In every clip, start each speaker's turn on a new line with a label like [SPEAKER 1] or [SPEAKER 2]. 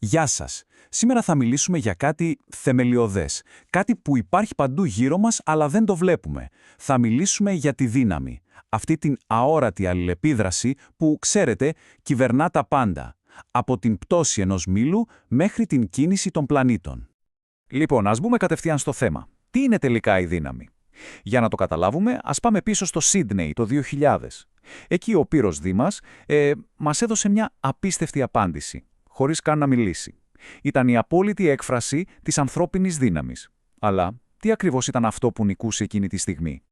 [SPEAKER 1] Γεια σας. Σήμερα θα μιλήσουμε για κάτι θεμελιωδές. Κάτι που υπάρχει παντού γύρω μας, αλλά δεν το βλέπουμε. Θα μιλήσουμε για τη δύναμη. Αυτή την αόρατη αλληλεπίδραση που, ξέρετε, κυβερνά τα πάντα. Από την πτώση ενός μήλου μέχρι την κίνηση των πλανήτων.
[SPEAKER 2] Λοιπόν, ας μπούμε κατευθείαν στο θέμα. Τι είναι τελικά η δύναμη? Για να το καταλάβουμε, ας πάμε πίσω στο Σίδνεϊ το 2000. Εκεί ο Πύρος Δήμας μας έδωσε μια απίστευτη απάντηση, χωρίς καν να μιλήσει. Ήταν η απόλυτη έκφραση της ανθρώπινης δύναμης. Αλλά τι ακριβώς ήταν αυτό που νικούσε εκείνη τη στιγμή?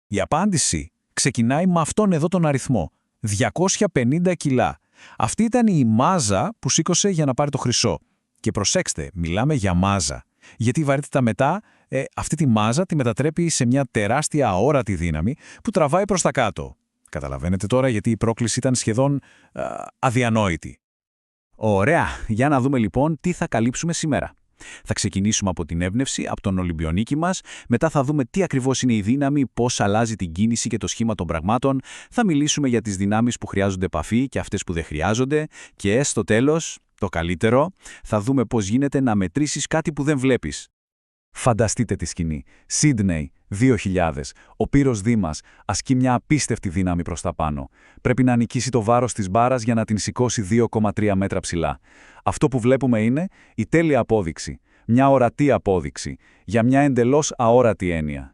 [SPEAKER 1] Η απάντηση ξεκινάει με αυτόν εδώ τον αριθμό. 250 κιλά. Αυτή ήταν η μάζα που σήκωσε για να πάρει το χρυσό. Και προσέξτε, μιλάμε για μάζα. Γιατί η βαρύτητα μετά, αυτή τη μάζα τη μετατρέπει σε μια τεράστια αόρατη δύναμη που τραβάει προς τα κάτω. Καταλαβαίνετε τώρα γιατί η πρόκληση ήταν σχεδόν αδιανόητη. Ωραία, για να δούμε λοιπόν τι θα καλύψουμε σήμερα. Θα ξεκινήσουμε από την έμπνευση, από τον Ολυμπιονίκη μας, μετά θα δούμε τι ακριβώς είναι η δύναμη, πώς αλλάζει την κίνηση και το σχήμα των πραγμάτων, θα μιλήσουμε για τις δυνάμεις που χρειάζονται επαφή και αυτές που δεν χρειάζονται και στο τέλος, το καλύτερο, θα δούμε πώς γίνεται να μετρήσεις κάτι που δεν βλέπεις. Φανταστείτε τη σκηνή. Σίδνεϊ, 2000. Ο Πύρος Δήμας ασκεί μια απίστευτη δύναμη προς τα πάνω. Πρέπει να νικήσει το βάρος της μπάρας για να την σηκώσει 2,3 μέτρα ψηλά. Αυτό που βλέπουμε είναι η τέλεια απόδειξη. Μια ορατή απόδειξη. Για μια εντελώς αόρατη έννοια.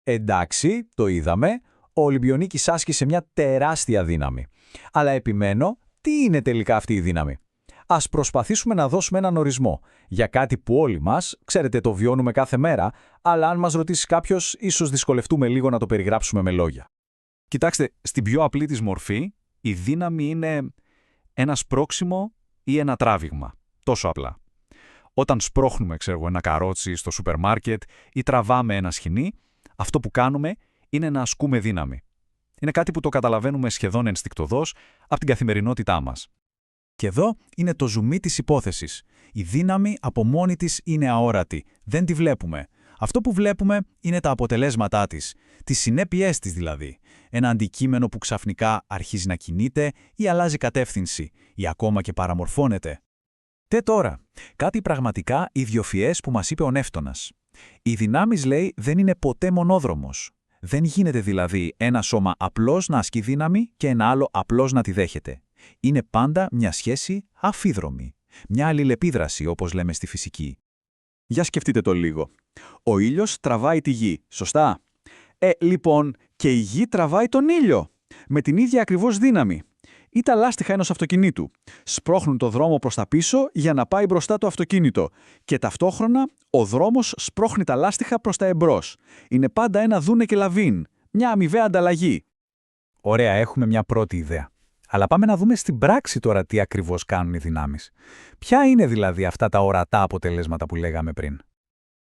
[SPEAKER 3] Εντάξει, το είδαμε. Ο Ολυμπιονίκης άσκησε μια τεράστια δύναμη. Αλλά επιμένω, τι είναι τελικά αυτή η δύναμη? Ας προσπαθήσουμε να δώσουμε έναν ορισμό για κάτι που όλοι μας, ξέρετε, το βιώνουμε κάθε μέρα, αλλά αν μας ρωτήσει κάποιος, ίσως δυσκολευτούμε λίγο να το περιγράψουμε με λόγια.
[SPEAKER 2] Κοιτάξτε, στην πιο απλή της μορφή, η δύναμη είναι ένα σπρώξιμο ή ένα τράβηγμα. Τόσο απλά. Όταν σπρώχνουμε, ένα καρότσι στο σούπερ μάρκετ ή τραβάμε ένα σχοινί, αυτό που κάνουμε είναι να ασκούμε δύναμη. Είναι κάτι που το καταλαβαίνουμε σχεδόν ενστικτωδώς από την καθημερινότητά μας.
[SPEAKER 1] Και εδώ είναι το ζουμί της υπόθεσης. Η δύναμη από μόνη της είναι αόρατη. Δεν τη βλέπουμε. Αυτό που βλέπουμε είναι τα αποτελέσματά της. Τις συνέπειές της δηλαδή. Ένα αντικείμενο που ξαφνικά αρχίζει να κινείται ή αλλάζει κατεύθυνση ή ακόμα και παραμορφώνεται. Τώρα, κάτι πραγματικά ιδιοφυές που μας είπε ο Νεύτωνας. Οι δυνάμεις, λέει, δεν είναι ποτέ μονόδρομος. Δεν γίνεται δηλαδή ένα σώμα απλώς να ασκεί δύναμη και ένα άλλο απλώς να τη δέχεται. Είναι πάντα μια σχέση αφίδρομη. Μια αλληλεπίδραση, όπως λέμε στη φυσική.
[SPEAKER 2] Για σκεφτείτε το λίγο. Ο ήλιος τραβάει τη γη, σωστά? Λοιπόν, και η γη τραβάει τον ήλιο. Με την ίδια ακριβώς δύναμη. Ή τα λάστιχα ενός αυτοκινήτου. Σπρώχνουν το δρόμο προς τα πίσω για να πάει μπροστά το αυτοκίνητο. Και ταυτόχρονα ο δρόμος σπρώχνει τα λάστιχα προς τα εμπρός. Είναι πάντα ένα δούνε και λαβίν. Μια αμοιβαία ανταλλαγή.
[SPEAKER 1] Ωραία, έχουμε μια πρώτη ιδέα. Αλλά πάμε να δούμε στην πράξη τώρα τι ακριβώς κάνουν οι δυνάμεις. Ποια είναι δηλαδή αυτά τα ορατά αποτελέσματα που λέγαμε πριν?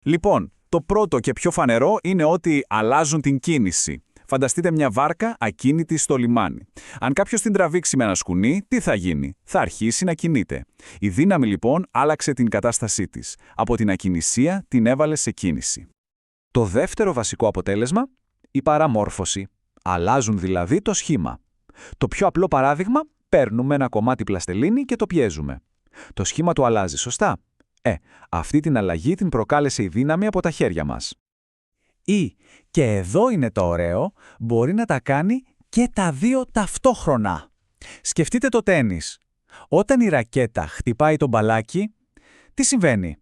[SPEAKER 2] Λοιπόν, το πρώτο και πιο φανερό είναι ότι αλλάζουν την κίνηση. Φανταστείτε μια βάρκα ακίνητη στο λιμάνι. Αν κάποιος την τραβήξει με ένα σκουνί, τι θα γίνει? Θα αρχίσει να κινείται. Η δύναμη λοιπόν άλλαξε την κατάστασή της. Από την ακινησία την έβαλε σε κίνηση. Το δεύτερο βασικό αποτέλεσμα, η παραμόρφωση. Αλλάζουν δηλαδή το σχήμα. Το πιο απλό παράδειγμα, παίρνουμε ένα κομμάτι πλαστελίνη και το πιέζουμε. Το σχήμα του αλλάζει, σωστά? Αυτή την αλλαγή την προκάλεσε η δύναμη από τα χέρια μας.
[SPEAKER 3] Ή, και εδώ είναι το ωραίο, μπορεί να τα κάνει και τα δύο ταυτόχρονα. Σκεφτείτε το τένις. Όταν η ρακέτα χτυπάει το μπαλάκι, τι συμβαίνει?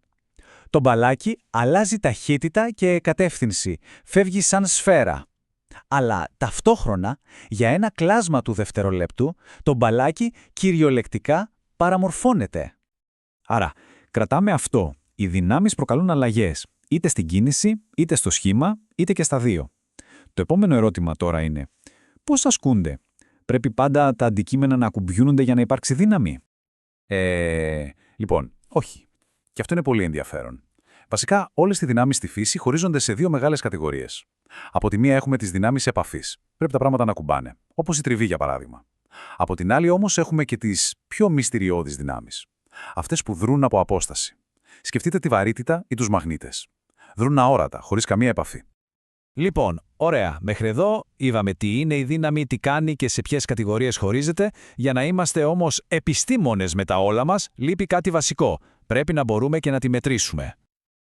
[SPEAKER 3] Το μπαλάκι αλλάζει ταχύτητα και κατεύθυνση, φεύγει σαν σφαίρα. Αλλά ταυτόχρονα, για ένα κλάσμα του δευτερολέπτου, το μπαλάκι κυριολεκτικά παραμορφώνεται.
[SPEAKER 1] Άρα, κρατάμε αυτό. Οι δυνάμεις προκαλούν αλλαγές, είτε στην κίνηση, είτε στο σχήμα, είτε και στα δύο. Το επόμενο ερώτημα τώρα είναι, πώς ασκούνται? Πρέπει πάντα τα αντικείμενα να ακουμπιούνονται για να υπάρξει δύναμη?
[SPEAKER 2] Λοιπόν, όχι. Και αυτό είναι πολύ ενδιαφέρον. Βασικά, όλες οι δυνάμεις στη φύση χωρίζονται σε δύο μεγάλες κατηγορίες. Από τη μία έχουμε τις δυνάμεις επαφής. Πρέπει τα πράγματα να κουμπάνε, όπως η τριβή για παράδειγμα. Από την άλλη όμως έχουμε και τις πιο μυστηριώδεις δυνάμεις. Αυτές που δρούν από απόσταση. Σκεφτείτε τη βαρύτητα ή τους μαγνήτες. Δρούν αόρατα, χωρίς καμία επαφή.
[SPEAKER 1] Λοιπόν, ωραία. Μέχρι εδώ είδαμε τι είναι η δύναμη, τι κάνει και σε ποιες κατηγορίες χωρίζεται. Για να είμαστε όμως επιστήμονες με τα όλα μας, λείπει κάτι βασικό. Πρέπει να μπορούμε και να τη μετρήσουμε.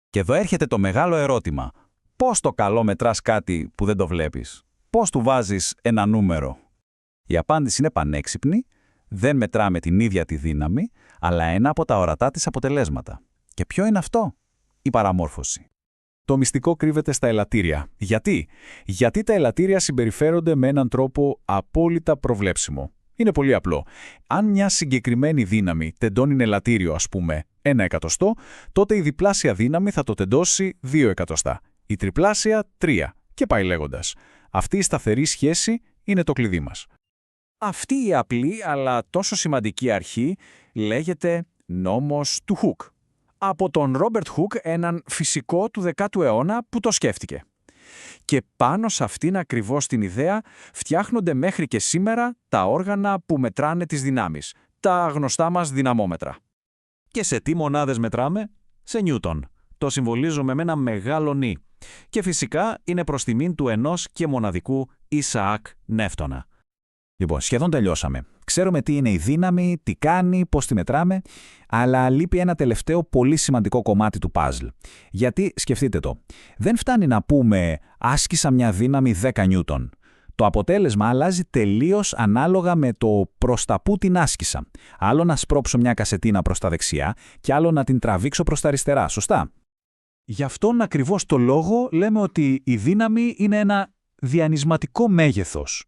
[SPEAKER 2] Και εδώ έρχεται το μεγάλο ερώτημα. Πώς το καλό μετράς κάτι που δεν το βλέπεις? Πώς του βάζεις ένα νούμερο? Η απάντηση είναι πανέξυπνη. Δεν μετράμε την ίδια τη δύναμη, αλλά ένα από τα ορατά της αποτελέσματα. Και ποιο είναι αυτό? Η παραμόρφωση. Το μυστικό κρύβεται στα ελαττήρια. Γιατί? Γιατί τα ελαττήρια συμπεριφέρονται με έναν τρόπο απόλυτα προβλέψιμο. Είναι πολύ απλό. Αν μια συγκεκριμένη δύναμη τεντώνει ελαττήριο, ας πούμε, 1 εκατοστό, τότε η διπλάσια δύναμη θα το τεντώσει 2 εκατοστά. Η τριπλάσια 3 και πάει λέγοντας. Αυτή η σταθερή σχέση είναι το κλειδί μας.
[SPEAKER 1] Αυτή η απλή αλλά τόσο σημαντική αρχή λέγεται νόμος του Hooke. Από τον Ρόμπερτ Hooke, έναν φυσικό του 10ου αιώνα που το σκέφτηκε. Και πάνω σε αυτήν ακριβώς την ιδέα φτιάχνονται μέχρι και σήμερα τα όργανα που μετράνε τις δυνάμεις, τα γνωστά μας δυναμόμετρα.
[SPEAKER 2] Και σε τι μονάδες μετράμε? Σε Νιούτον. Το συμβολίζουμε με ένα μεγάλο νι. Και φυσικά είναι προς τιμήν του ενός και μοναδικού Ισαάκ Νεύτωνα. Λοιπόν, σχεδόν τελειώσαμε. Ξέρουμε τι είναι η δύναμη, τι κάνει, πώς τη μετράμε, αλλά λείπει ένα τελευταίο πολύ σημαντικό κομμάτι του παζλ. Γιατί, σκεφτείτε το, δεν φτάνει να πούμε «άσκησα μια δύναμη 10 νιούτον». Το αποτέλεσμα αλλάζει τελείως ανάλογα με το προς τα που την άσκησα. Άλλο να σπρώξω μια κασετίνα προς τα δεξιά και άλλο να την τραβήξω προς τα αριστερά, σωστά?
[SPEAKER 3] Γι' αυτόν ακριβώς το λόγο λέμε ότι η δύναμη είναι ένα διανυσματικό μέγεθος.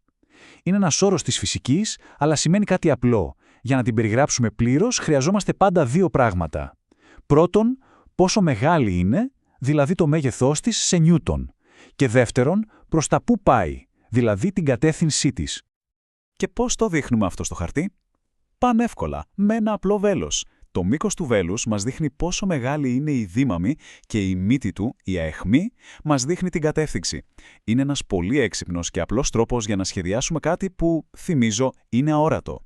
[SPEAKER 3] Είναι ένας όρος της φυσικής, αλλά σημαίνει κάτι απλό. Για να την περιγράψουμε πλήρως, χρειαζόμαστε πάντα δύο πράγματα. Πρώτον, πόσο μεγάλη είναι, δηλαδή το μέγεθός της σε νιούτον. Και δεύτερον, προς τα πού πάει, δηλαδή την κατεύθυνσή της.
[SPEAKER 2] Και πώς το δείχνουμε αυτό στο χαρτί? Πανεύκολα, με ένα απλό βέλος. Το μήκος του βέλους μας δείχνει πόσο μεγάλη είναι η δύναμη και η μύτη του, η ααιχμή, μας δείχνει την κατεύθυνση. Είναι ένας πολύ έξυπνος και απλός τρόπος για να σχεδιάσουμε κάτι που, θυμίζω, είναι αόρατο.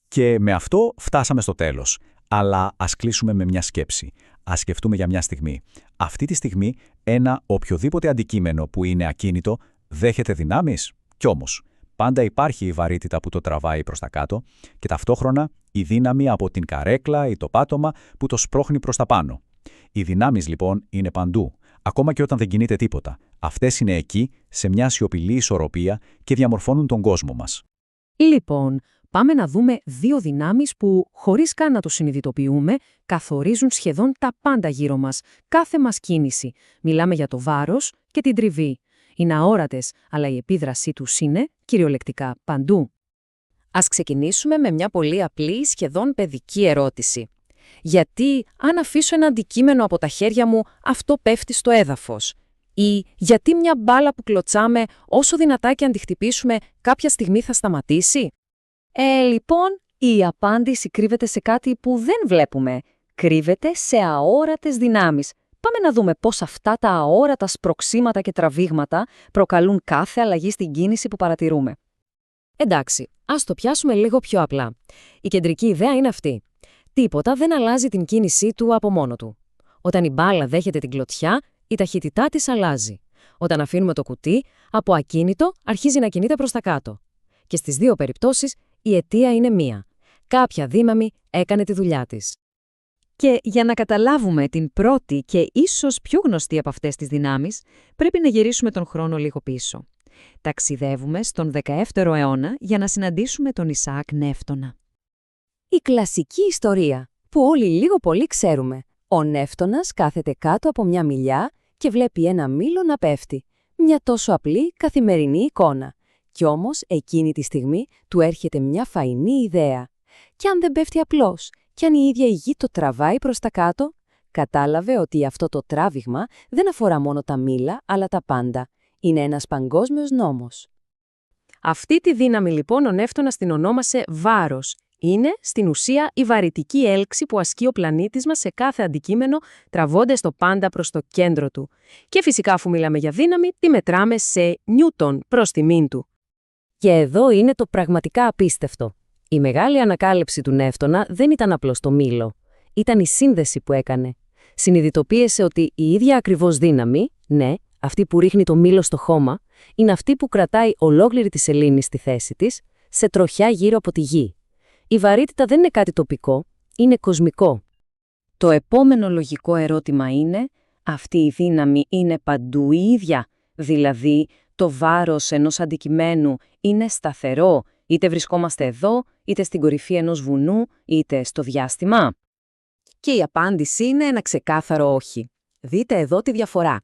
[SPEAKER 2] Και με αυτό φτάσαμε στο τέλος. Αλλά ας κλείσουμε με μια σκέψη. Ας σκεφτούμε για μια στιγμή. Αυτή τη στιγμή, ένα οποιοδήποτε αντικείμενο που είναι ακίνητο δέχεται δυνάμεις. Κι όμως, πάντα υπάρχει η βαρύτητα που το τραβάει προς τα κάτω και ταυτόχρονα η δύναμη από την καρέκλα ή το πάτωμα που το σπρώχνει προς τα πάνω. Οι δυνάμεις λοιπόν είναι παντού, ακόμα και όταν δεν κινείται τίποτα. Αυτές είναι εκεί, σε μια σιωπηλή ισορροπία και διαμορφώνουν τον κόσμο μας.
[SPEAKER 4] Λοιπόν, πάμε να δούμε δύο δυνάμεις που, χωρίς καν να το συνειδητοποιούμε, καθορίζουν σχεδόν τα πάντα γύρω μας, κάθε μας κίνηση. Μιλάμε για το βάρος και την τριβή. Είναι αόρατες, αλλά η επίδρασή τους είναι, κυριολεκτικά, παντού.
[SPEAKER 5] Ας ξεκινήσουμε με μια πολύ απλή, σχεδόν παιδική ερώτηση. Γιατί, αν αφήσω ένα αντικείμενο από τα χέρια μου, αυτό πέφτει στο έδαφος? Ή γιατί μια μπάλα που κλωτσάμε, όσο δυνατά και αν τη χτυπήσουμε, κάποια στιγμή θα σταματήσει?
[SPEAKER 4] Λοιπόν, η απάντηση κρύβεται σε κάτι που δεν βλέπουμε. Κρύβεται σε αόρατες δυνάμεις. Πάμε να δούμε πώς αυτά τα αόρατα σπρωξίματα και τραβήγματα προκαλούν κάθε αλλαγή στην κίνηση που παρατηρούμε.
[SPEAKER 5] Εντάξει, ας το πιάσουμε λίγο πιο απλά. Η κεντρική ιδέα είναι αυτή. Τίποτα δεν αλλάζει την κίνησή του από μόνο του. Όταν η μπάλα δέχεται την κλωτσιά, η ταχύτητά της αλλάζει. Όταν αφήνουμε το κουτί, από ακίνητο αρχίζει να κινείται προς τα κάτω. Και στις δύο περιπτώσεις, η αιτία είναι μία. Κάποια δύναμη έκανε τη δουλειά της.
[SPEAKER 4] Και για να καταλάβουμε την πρώτη και ίσως πιο γνωστή από αυτές τις δυνάμεις, πρέπει να γυρίσουμε τον χρόνο λίγο πίσω. Ταξιδεύουμε στον 17ο αιώνα για να συναντήσουμε τον Ισαάκ Νεύτωνα.
[SPEAKER 5] Η κλασική ιστορία, που όλοι λίγο πολύ ξέρουμε. Ο Νεύτωνας κάθεται κάτω από μια μυλιά και βλέπει ένα μήλο να πέφτει. Μια τόσο απλή καθημερινή εικόνα. Κι όμως εκείνη τη στιγμή του έρχεται μια φαϊνή ιδέα. Κι αν δεν πέφτει απλώς, κι αν η ίδια η γη το τραβάει προς τα κάτω, κατάλαβε ότι αυτό το τράβηγμα δεν αφορά μόνο τα μήλα, αλλά τα πάντα. Είναι ένας παγκόσμιος νόμος.
[SPEAKER 4] Αυτή τη δύναμη λοιπόν ο Νεύτωνας την ονόμασε βάρος. Είναι, στην ουσία, η βαρυτική έλξη που ασκεί ο πλανήτης μας σε κάθε αντικείμενο, τραβώντας το πάντα προς το κέντρο του. Και φυσικά, αφού μιλάμε για δύναμη, τη μετράμε σε νιούτον προς τιμήν του.
[SPEAKER 5] Και εδώ είναι το πραγματικά απίστευτο. Η μεγάλη ανακάλυψη του Νεύτωνα δεν ήταν απλώς το μήλο. Ήταν η σύνδεση που έκανε. Συνειδητοποίησε ότι η ίδια ακριβώς δύναμη, ναι,
[SPEAKER 4] αυτή που ρίχνει το μήλο στο χώμα, είναι αυτή που κρατάει ολόκληρη τη σελήνη στη θέση της, σε τροχιά γύρω από τη γη. Η βαρύτητα δεν είναι κάτι τοπικό, είναι κοσμικό. Το επόμενο λογικό ερώτημα είναι, αυτή η δύναμη είναι παντού η ίδια, δηλαδή το βάρος ενός αντικειμένου είναι σταθερό, είτε βρισκόμαστε εδώ, είτε στην κορυφή ενός βουνού, είτε στο διάστημα? Και η απάντηση είναι ένα ξεκάθαρο όχι. Δείτε εδώ τη διαφορά.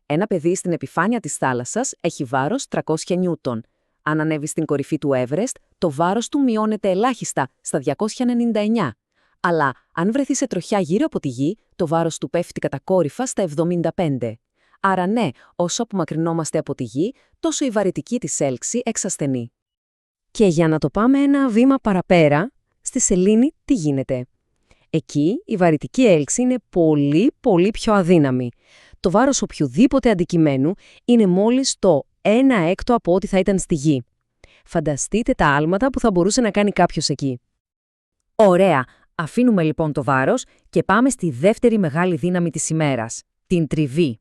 [SPEAKER 4] Ένα παιδί στην επιφάνεια της θάλασσας έχει βάρος 300 νιούτον. Αν ανέβει στην κορυφή του Everest, το βάρος του μειώνεται ελάχιστα στα 299. Αλλά αν βρεθεί σε τροχιά γύρω από τη γη, το βάρος του πέφτει κατακόρυφα στα 75. Άρα ναι, όσο απομακρυνόμαστε από τη γη, τόσο η βαρυτική της έλξη εξασθενεί. Και για να το πάμε ένα βήμα παραπέρα, στη σελήνη τι γίνεται? Εκεί η βαρυτική έλξη είναι πολύ πιο αδύναμη. Το βάρος οποιοδήποτε αντικειμένου είναι μόλις το 1/6 από ό,τι θα ήταν στη γη. Φανταστείτε τα άλματα που θα μπορούσε να κάνει κάποιος εκεί. Ωραία, αφήνουμε λοιπόν το βάρος και πάμε στη δεύτερη μεγάλη δύναμη της ημέρας, την τριβή.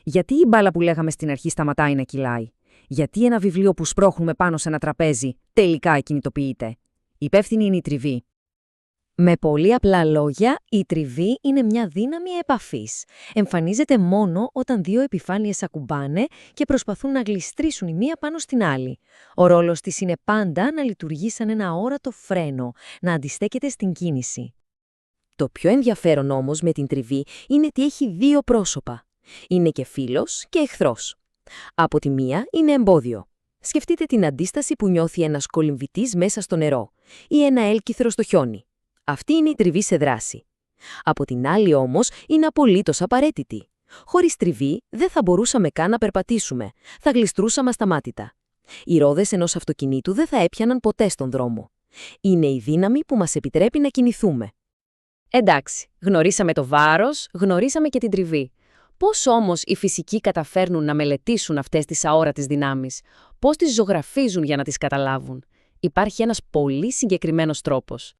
[SPEAKER 4] Γιατί η μπάλα που λέγαμε στην αρχή σταματάει να κυλάει? Γιατί ένα βιβλίο που σπρώχνουμε πάνω σε ένα τραπέζι τελικά κινητοποιείται? Υπεύθυνη είναι η τριβή. Με πολύ απλά λόγια, η τριβή είναι μια δύναμη επαφής. Εμφανίζεται μόνο όταν δύο επιφάνειες ακουμπάνε και προσπαθούν να γλιστρήσουν η μία πάνω στην άλλη. Ο ρόλος της είναι πάντα να λειτουργεί σαν ένα αόρατο φρένο, να αντιστέκεται στην κίνηση. Το πιο ενδιαφέρον όμως με την τριβή είναι ότι έχει δύο πρόσωπα. Είναι και φίλος και εχθρός. Από τη μία είναι εμπόδιο. Σκεφτείτε την αντίσταση που νιώθει ένας κολυμβητής μέσα στο νερό ή ένα έλκυθρο στο χιόνι. Αυτή είναι η τριβή σε δράση. Από την άλλη όμως είναι απολύτως απαραίτητη. Χωρίς τριβή δεν θα μπορούσαμε καν να περπατήσουμε. Θα γλιστρούσαμε ασταμάτητα. Οι ρόδες ενός αυτοκινήτου δεν θα έπιαναν ποτέ στον δρόμο. Είναι η δύναμη που μας επιτρέπει να κινηθούμε. Εντάξει, γνωρίσαμε το βάρος, γνωρίσαμε και την τριβή. Πώς όμως οι φυσικοί καταφέρνουν να μελετήσουν αυτές τις αόρατες δυνάμεις? Πώς τις ζωγραφίζουν για να τις καταλάβουν? Υπάρχει ένας πολύ συγκεκριμένος τρόπος.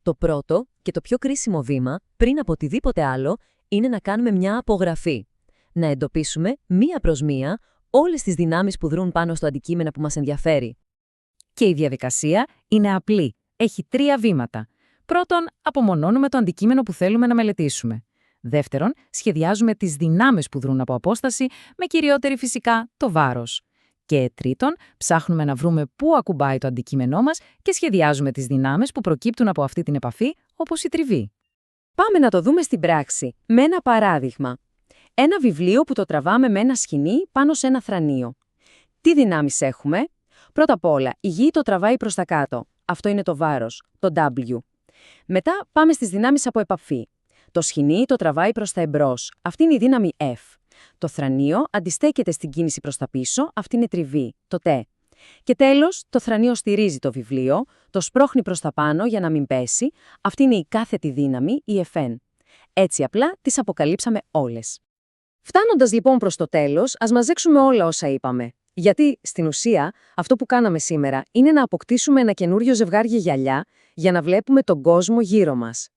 [SPEAKER 4] Το πρώτο και το πιο κρίσιμο βήμα, πριν από οτιδήποτε άλλο, είναι να κάνουμε μια απογραφή. Να εντοπίσουμε μία προς μία όλες τις δυνάμεις που δρούν πάνω στο αντικείμενο που μας ενδιαφέρει. Και η διαδικασία είναι απλή. Έχει 3 βήματα. Πρώτον, απομονώνουμε το αντικείμενο που θέλουμε να μελετήσουμε. Δεύτερον, σχεδιάζουμε τις δυνάμεις που δρούν από απόσταση, με κυριότερη φυσικά το βάρος. Και τρίτον, ψάχνουμε να βρούμε πού ακουμπάει το αντικείμενό μας και σχεδιάζουμε τις δυνάμεις που προκύπτουν από αυτή την επαφή, όπως η τριβή. Πάμε να το δούμε στην πράξη, με ένα παράδειγμα. Ένα βιβλίο που το τραβάμε με ένα σχοινί πάνω σε ένα θρανίο. Τι δυνάμεις έχουμε? Πρώτα απ' όλα, η γη το τραβάει προς τα κάτω. Αυτό είναι το βάρος, το W. Μετά πάμε στις δυνάμεις από επαφή. Το σχοινί το τραβάει προς τα εμπρός. Αυτή είναι η δύναμη F. Το θρανίο αντιστέκεται στην κίνηση προς τα πίσω, αυτή είναι η τριβή, το T. Και τέλος, το θρανίο στηρίζει το βιβλίο, το σπρώχνει προς τα πάνω για να μην πέσει, αυτή είναι η κάθετη δύναμη, η FN. Έτσι απλά τις αποκαλύψαμε όλες. Φτάνοντας λοιπόν προς το τέλος, ας μαζέψουμε όλα όσα είπαμε. Γιατί, στην ουσία, αυτό που κάναμε σήμερα είναι να αποκτήσουμε ένα καινούριο ζευγάρι γυαλιά για να βλέπουμε τον κόσμο γύρω μας.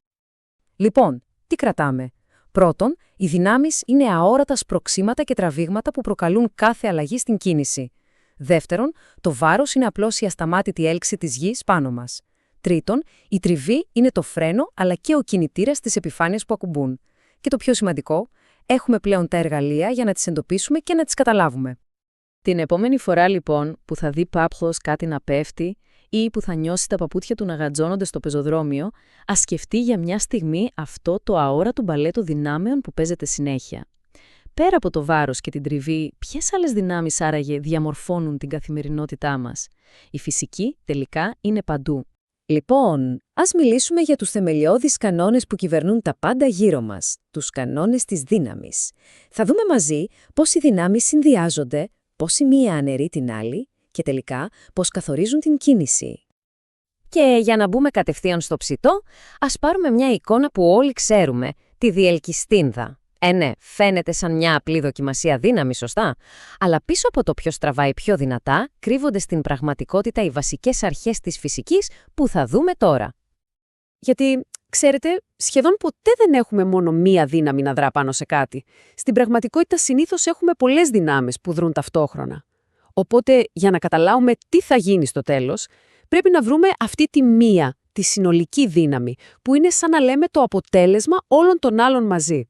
[SPEAKER 4] Λοιπόν, τι κρατάμε? Πρώτον, οι δυνάμεις είναι αόρατα σπρωξίματα και τραβήγματα που προκαλούν κάθε αλλαγή στην κίνηση. Δεύτερον, το βάρος είναι απλώς η ασταμάτητη έλξη της γης πάνω μας. Τρίτον, η τριβή είναι το φρένο αλλά και ο κινητήρας της επιφάνειας που ακουμπούν. Και το πιο σημαντικό, έχουμε πλέον τα εργαλεία για να τις εντοπίσουμε και να τις καταλάβουμε. Την επόμενη φορά λοιπόν που θα δει Πάπλος κάτι να πέφτει ή που θα νιώσει τα παπούτσια του να γατζώνονται στο πεζοδρόμιο, ας σκεφτεί για μια στιγμή αυτό το αόρατο μπαλέτο δυνάμεων που παίζεται συνέχεια. Πέρα από το βάρος και την τριβή, ποιες άλλες δυνάμεις άραγε διαμορφώνουν την καθημερινότητά μας? Η φυσική τελικά είναι παντού. Λοιπόν, ας μιλήσουμε για τους θεμελιώδεις κανόνες που κυβερνούν τα πάντα γύρω μας, τους κανόνες της δύναμης. Θα δούμε μαζί πώς οι δυνάμεις συνδυάζονται, πώς η μία αναιρεί την άλλη και τελικά πώς καθορίζουν την κίνηση. Και για να μπούμε κατευθείαν στο ψητό, ας πάρουμε μια εικόνα που όλοι ξέρουμε, τη διελκυστίνδα. Ναι, φαίνεται σαν μια απλή δοκιμασία δύναμη, σωστά. Αλλά πίσω από το ποιος τραβάει πιο δυνατά, κρύβονται στην πραγματικότητα οι βασικές αρχές της φυσικής που θα δούμε τώρα. Γιατί
[SPEAKER 6] Ξέρετε, σχεδόν ποτέ δεν έχουμε μόνο μία δύναμη να δρά πάνω σε κάτι. Στην πραγματικότητα συνήθως έχουμε πολλές δυνάμεις που δρούν ταυτόχρονα. Οπότε, για να καταλάβουμε τι θα γίνει στο τέλος, πρέπει να βρούμε αυτή τη μία, τη συνολική δύναμη, που είναι σαν να λέμε το αποτέλεσμα όλων των άλλων μαζί.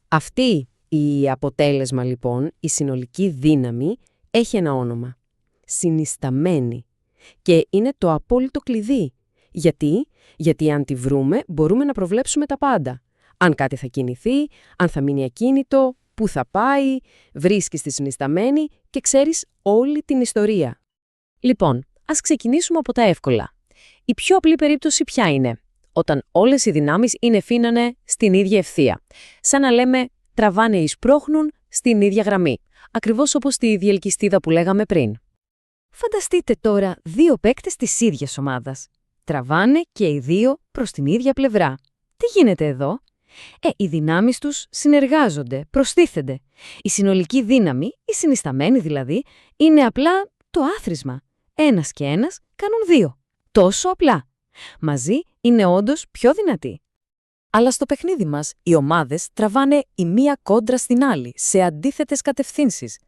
[SPEAKER 4] Αυτή η αποτέλεσμα λοιπόν, η συνολική δύναμη, έχει ένα όνομα. Συνισταμένη. Και είναι το απόλυτο κλειδί. Γιατί αν τη βρούμε, μπορούμε να προβλέψουμε τα πάντα. Αν κάτι θα κινηθεί, αν θα μείνει ακίνητο, πού θα πάει, βρίσκεις τη συνισταμένη και ξέρεις όλη την ιστορία. Λοιπόν, ας ξεκινήσουμε από τα εύκολα. Η πιο απλή περίπτωση ποια είναι? Όταν όλες οι δυνάμεις είναι φύνανε στην ίδια ευθεία. Σαν να λέμε τραβάνε ή σπρώχνουν στην ίδια γραμμή. Ακριβώς όπως στη διελκυστίδα που λέγαμε πριν. Φανταστείτε τώρα δύο παίκτες της ίδιας ομάδας. Τραβάνε και οι δύο προς την ίδια πλευρά. Τι γίνεται εδώ? Οι δυνάμεις τους συνεργάζονται, προστίθενται. Η συνολική δύναμη, η συνισταμένη δηλαδή, είναι απλά το άθροισμα. Ένας και ένας κάνουν δύο. Τόσο απλά. Μαζί είναι όντως πιο δυνατοί. Αλλά στο παιχνίδι μας, οι ομάδες τραβάνε η μία κόντρα στην άλλη, σε αντίθετες κατευθύνσεις.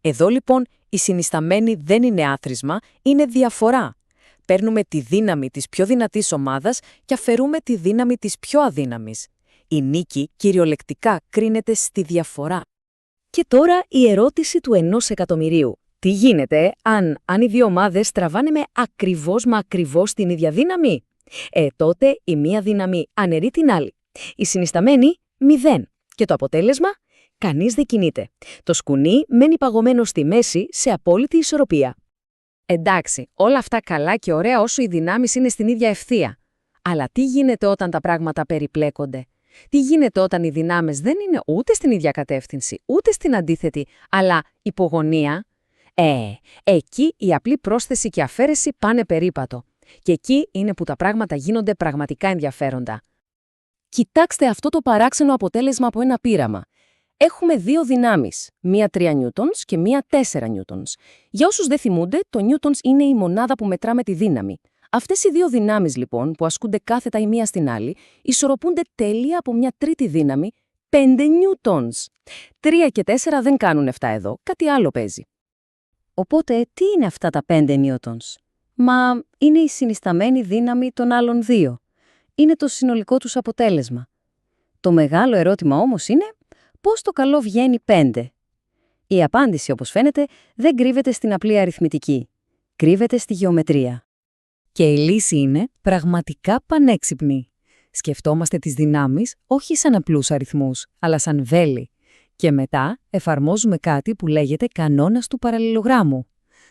[SPEAKER 4] Εδώ λοιπόν η συνισταμένη δεν είναι άθροισμα, είναι διαφορά. Παίρνουμε τη δύναμη της πιο δυνατής ομάδας και αφαιρούμε τη δύναμη της πιο αδύναμης. Η νίκη κυριολεκτικά κρίνεται στη διαφορά. Και τώρα η ερώτηση του 1.000.000. Τι γίνεται αν οι δύο ομάδες τραβάνε με ακριβώς την ίδια δύναμη? Τότε η μία δύναμη αναιρεί την άλλη. Η συνισταμένη 0. Και το αποτέλεσμα? Κανείς δεν κινείται. Το σκουνί μένει παγωμένο στη μέση σε απόλυτη ισορροπία. Εντάξει, όλα αυτά καλά και ωραία όσο οι δυνάμεις είναι στην ίδια ευθεία. Αλλά τι γίνεται όταν τα πράγματα περιπλέκονται? Τι γίνεται όταν οι δυνάμεις δεν είναι ούτε στην ίδια κατεύθυνση, ούτε στην αντίθετη, αλλά υπογωνία? Εκεί η απλή πρόσθεση και αφαίρεση πάνε περίπατο. Και εκεί είναι που τα πράγματα γίνονται πραγματικά ενδιαφέροντα. Κοιτάξτε αυτό το παράξενο αποτέλεσμα από ένα πείραμα. Έχουμε δύο δυνάμεις, μία 3 νιούτονς και μία 4 νιούτονς. Για όσους δεν θυμούνται, το νιούτονς είναι η μονάδα που μετράμε τη δύναμη. Αυτές οι δύο δυνάμεις λοιπόν, που ασκούνται κάθετα η μία στην άλλη, ισορροπούνται τέλεια από μια τρίτη δύναμη, 5 νιούτονς. 3 και 4 δεν κάνουν 7 εδώ, κάτι άλλο παίζει. Οπότε, τι είναι αυτά τα 5 νιούτονς? Μα είναι η συνισταμένη δύναμη των άλλων δύο. Είναι το συνολικό τους αποτέλεσμα. Το μεγάλο ερώτημα όμως είναι, πώς το καλό βγαίνει 5? Η απάντηση, όπως φαίνεται, δεν κρύβεται στην απλή αριθμητική. Κρύβεται στη γεωμετρία. Και η λύση είναι πραγματικά πανέξυπνη. Σκεφτόμαστε τις δυνάμεις όχι σαν απλούς αριθμούς, αλλά σαν βέλη. Και μετά εφαρμόζουμε κάτι που λέγεται κανόνας του παραλληλογράμμου.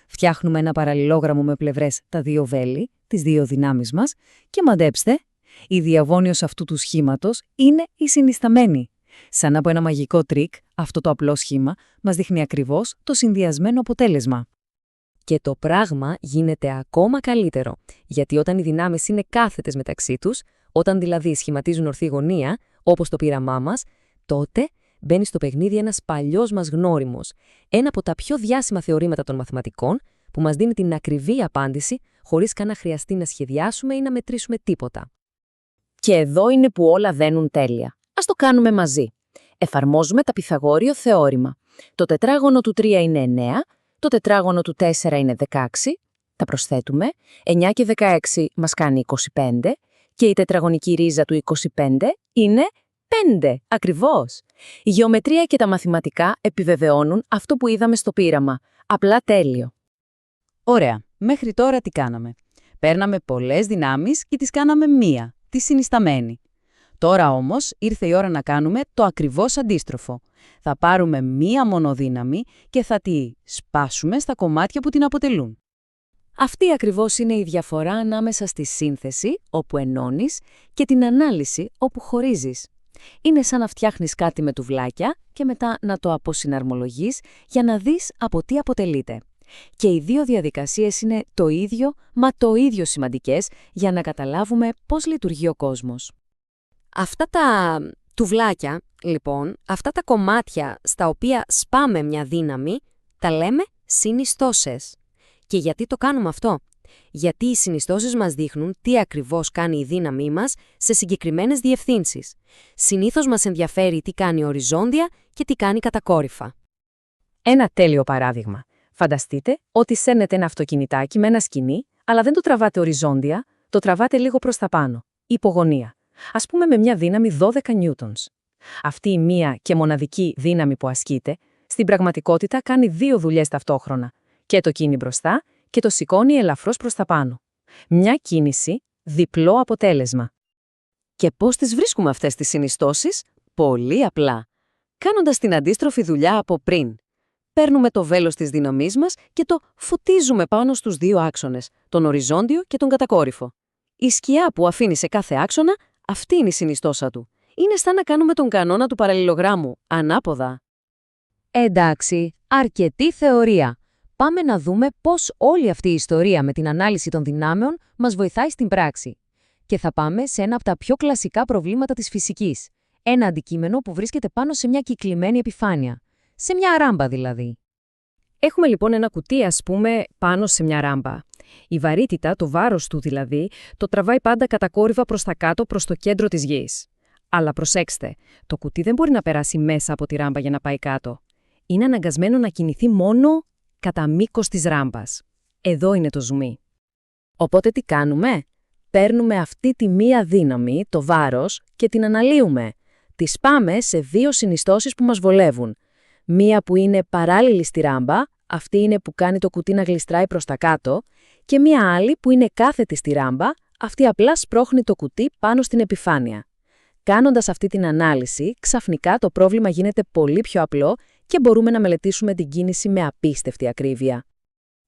[SPEAKER 4] Φτιάχνουμε ένα παραλληλόγραμμο με πλευρές τα δύο βέλη, τις δύο δυνάμεις μας, και μαντέψτε, η διαβώνειος αυτού του σχήματος είναι η συνισταμένη. Σαν από ένα μαγικό τρίκ, αυτό το απλό σχήμα μας δείχνει ακριβώς το συνδυασμένο αποτέλεσμα. Και το πράγμα γίνεται ακόμα καλύτερο, γιατί όταν οι δυνάμεις είναι κάθετες μεταξύ τους, όταν δηλαδή σχηματίζουν ορθή γωνία, όπως το πείραμά μας, τότε μπαίνει στο παιχνίδι ένας παλιός μας γνώριμος, ένα από τα πιο διάσημα θεωρήματα των μαθηματικών, που μας δίνει την ακριβή απάντηση, χωρίς καν να χρειαστεί να σχεδιάσουμε ή να μετρήσουμε τίποτα. Και εδώ είναι που όλα δένουν τέλεια. Ας το κάνουμε μαζί. Εφαρμόζουμε τα Πυθαγόριο θεώρημα. Το τετράγωνο του 3 είναι 9, το τετράγωνο του 4 είναι 16, τα προσθέτουμε, 9 και 16 μας κάνει 25 και η τετραγωνική ρίζα του 25 είναι 5, ακριβώς. Η γεωμετρία και τα μαθηματικά επιβεβαιώνουν αυτό που είδαμε στο πείραμα. Απλά τέλειο.
[SPEAKER 5] Ωραία. Μέχρι τώρα τι κάναμε? Παίρναμε πολλές δυνάμεις και τις κάναμε μία, τη συνισταμένη. Τώρα όμως ήρθε η ώρα να κάνουμε το ακριβώς αντίστροφο. Θα πάρουμε μία μονοδύναμη και θα τη σπάσουμε στα κομμάτια που την αποτελούν. Αυτή ακριβώς είναι η διαφορά ανάμεσα στη σύνθεση, όπου ενώνεις, και την ανάλυση, όπου χωρίζεις. Είναι σαν να φτιάχνεις κάτι με τουβλάκια και μετά να το αποσυναρμολογείς για να δεις από τι αποτελείται. Και οι δύο διαδικασίες είναι το ίδιο, μα το ίδιο σημαντικές για να καταλάβουμε πώς λειτουργεί ο κόσμος.
[SPEAKER 4] Αυτά τα τουβλάκια, λοιπόν, αυτά τα κομμάτια στα οποία σπάμε μια δύναμη, τα λέμε συνιστώσεις. Και γιατί το κάνουμε αυτό?
[SPEAKER 5] Γιατί οι συνιστώσεις μας δείχνουν τι ακριβώς κάνει η δύναμή μας σε συγκεκριμένες διευθύνσεις. Συνήθως μας ενδιαφέρει τι κάνει οριζόντια και τι κάνει κατακόρυφα.
[SPEAKER 4] Ένα τέλειο παράδειγμα. Φανταστείτε ότι σέρνετε ένα αυτοκινητάκι με ένα σκοινί, αλλά δεν το τραβάτε οριζόντια, το τραβάτε λίγο προς τα πάνω, υπογωνία. Ας πούμε με μια δύναμη 12 νιούτονς. Αυτή η μία και μοναδική δύναμη που ασκείται, στην πραγματικότητα κάνει δύο δουλειές ταυτόχρονα. Και το κίνει μπροστά και το σηκώνει ελαφρώς προς τα πάνω. Μια κίνηση, διπλό αποτέλεσμα.
[SPEAKER 5] Και πώς τις βρίσκουμε αυτές τις συνιστώσεις? Πολύ απλά. Κάνοντας την αντίστροφη δουλειά από πριν. Παίρνουμε το βέλος της δύναμής μας και το φωτίζουμε πάνω στους δύο άξονες, τον οριζόντιο και τον κατακόρυφο. Η σκιά που αφήνει σε κάθε άξονα, αυτή είναι η συνιστόσα του. Είναι σαν να κάνουμε τον κανόνα του παραλληλογράμμου, ανάποδα. Εντάξει, αρκετή θεωρία. Πάμε να δούμε πώς όλη αυτή η ιστορία με την ανάλυση των δυνάμεων μας βοηθάει στην πράξη. Και θα πάμε σε ένα από τα πιο κλασικά προβλήματα της φυσικής. Ένα αντικείμενο που βρίσκεται πάνω σε μια κυκλημένη επιφάνεια. Σε μια ράμπα δηλαδή.
[SPEAKER 4] Έχουμε λοιπόν ένα κουτί, ας πούμε, πάνω σε μια ράμπα. Η βαρύτητα, το βάρος του δηλαδή, το τραβάει πάντα κατακόρυφα προς τα κάτω, προς το κέντρο της γης. Αλλά προσέξτε, το κουτί δεν μπορεί να περάσει μέσα από τη ράμπα για να πάει κάτω. Είναι αναγκασμένο να κινηθεί μόνο κατά μήκος της ράμπας. Εδώ είναι το ζουμί. Οπότε τι κάνουμε? Παίρνουμε αυτή τη μία δύναμη, το βάρος, και την αναλύουμε. Τη σπάμε σε δύο συνιστώσεις που μας βολεύουν. Μία που είναι παράλληλη στη ράμπα, αυτή είναι που κάνει το κουτί να γλιστράει προς τα κάτω, και μία άλλη που είναι κάθετη στη ράμπα, αυτή απλά σπρώχνει το κουτί πάνω στην επιφάνεια. Κάνοντας αυτή την ανάλυση, ξαφνικά το πρόβλημα γίνεται πολύ πιο απλό και μπορούμε να μελετήσουμε την κίνηση με απίστευτη ακρίβεια.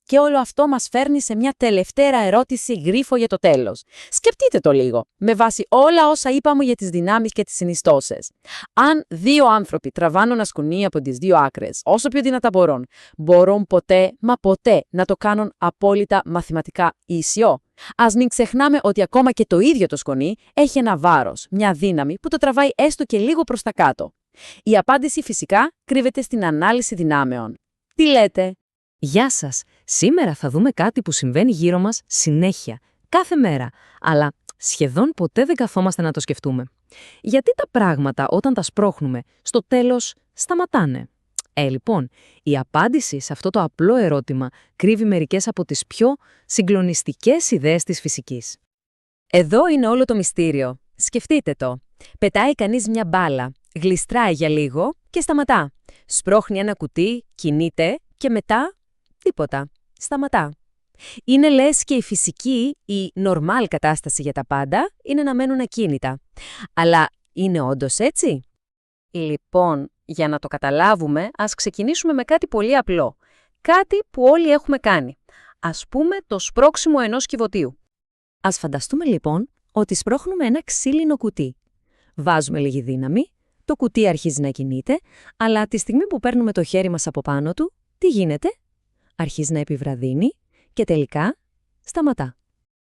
[SPEAKER 6] Και όλο αυτό μας φέρνει σε μια τελευταία ερώτηση γρίφο για το τέλος. Σκεφτείτε το λίγο, με βάση όλα όσα είπαμε για τις δυνάμεις και τις συνιστώσεις. Αν δύο άνθρωποι τραβάνουν ένα σκουνί από τις δύο άκρες, όσο πιο δυνατά μπορούν ποτέ, μα ποτέ, να το κάνουν απόλυτα μαθηματικά ίσιο. Ας μην ξεχνάμε ότι ακόμα και το ίδιο το σκουνί έχει ένα βάρος, μια δύναμη που το τραβάει έστω και λίγο προς τα κάτω. Η απάντηση φυσικά κρύβεται στην ανάλυση δυνάμεων. Τι λέτε?
[SPEAKER 4] Γεια σας! Σήμερα θα δούμε κάτι που συμβαίνει γύρω μας συνέχεια, κάθε μέρα, αλλά σχεδόν ποτέ δεν καθόμαστε να το σκεφτούμε. Γιατί τα πράγματα όταν τα σπρώχνουμε, στο τέλος σταματάνε? Λοιπόν, η απάντηση σε αυτό το απλό ερώτημα κρύβει μερικές από τις πιο συγκλονιστικές ιδέες της φυσικής.
[SPEAKER 5] Εδώ είναι όλο το μυστήριο. Σκεφτείτε το. Πετάει κανείς μια μπάλα, γλιστράει για λίγο και σταματά. Σπρώχνει ένα κουτί, κινείται και μετά τίποτα. Σταματά. Είναι λες και η φυσική, η normal κατάσταση για τα πάντα, είναι να μένουν ακίνητα. Αλλά είναι όντως έτσι? Λοιπόν, για να το καταλάβουμε, ας ξεκινήσουμε με κάτι πολύ απλό. Κάτι που όλοι έχουμε κάνει. Ας πούμε το σπρώξιμο ενός κυβωτίου. Ας φανταστούμε λοιπόν ότι σπρώχνουμε ένα ξύλινο κουτί. Βάζουμε λίγη δύναμη, το κουτί αρχίζει να κινείται, αλλά τη στιγμή που παίρνουμε το χέρι μας από πάνω του, τι γίνεται? Αρχίζει να επιβραδύνει και τελικά σταματά.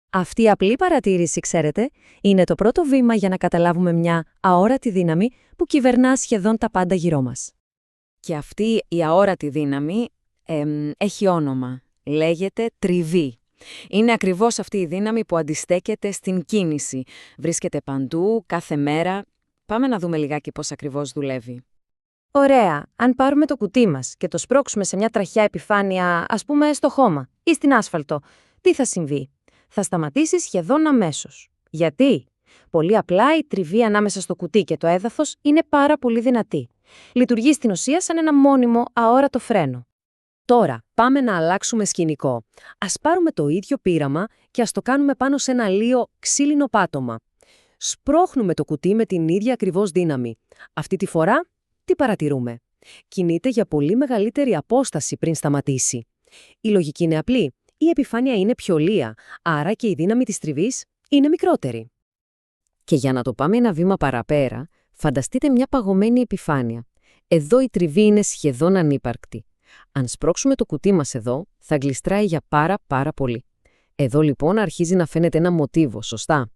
[SPEAKER 5] Αυτή η απλή παρατήρηση, ξέρετε, είναι το πρώτο βήμα για να καταλάβουμε μια αόρατη δύναμη που κυβερνά σχεδόν τα πάντα γύρω μας. Και αυτή η αόρατη δύναμη έχει όνομα. Λέγεται τριβή. Είναι ακριβώς αυτή η δύναμη που αντιστέκεται στην κίνηση. Βρίσκεται παντού, κάθε μέρα. Πάμε να δούμε λιγάκι πώς ακριβώς δουλεύει.
[SPEAKER 4] Ωραία, αν πάρουμε το κουτί μας και το σπρώξουμε σε μια τραχιά επιφάνεια, ας πούμε στο χώμα ή στην άσφαλτο, τι θα συμβεί? Θα σταματήσει σχεδόν αμέσως. Γιατί? Πολύ απλά η τριβή ανάμεσα στο κουτί και το έδαφος είναι πάρα πολύ δυνατή. Λειτουργεί στην ουσία σαν ένα μόνιμο αόρατο φρένο. Τώρα, πάμε να αλλάξουμε σκηνικό. Ας πάρουμε το ίδιο πείραμα και ας το κάνουμε πάνω σε ένα λίο ξύλινο πάτωμα. Σπρώχνουμε το κουτί με την ίδια ακριβώς δύναμη. Αυτή τη φορά, τι παρατηρούμε? Κινείται για πολύ μεγαλύτερη απόσταση πριν σταματήσει. Η λογική είναι απλή. Η επιφάνεια είναι πιο λία, άρα και η δύναμη της τριβής είναι μικρότερη. Και για να το πάμε ένα βήμα παραπέρα, φανταστείτε μια παγωμένη επιφάνεια. Εδώ η τριβή είναι σχεδόν ανύπαρκτη. Αν σπρώξουμε το κουτί μας εδώ, θα γλιστράει για πάρα πολύ. Εδώ λοιπόν αρχίζει να φαίνεται ένα μοτίβο, σωστά?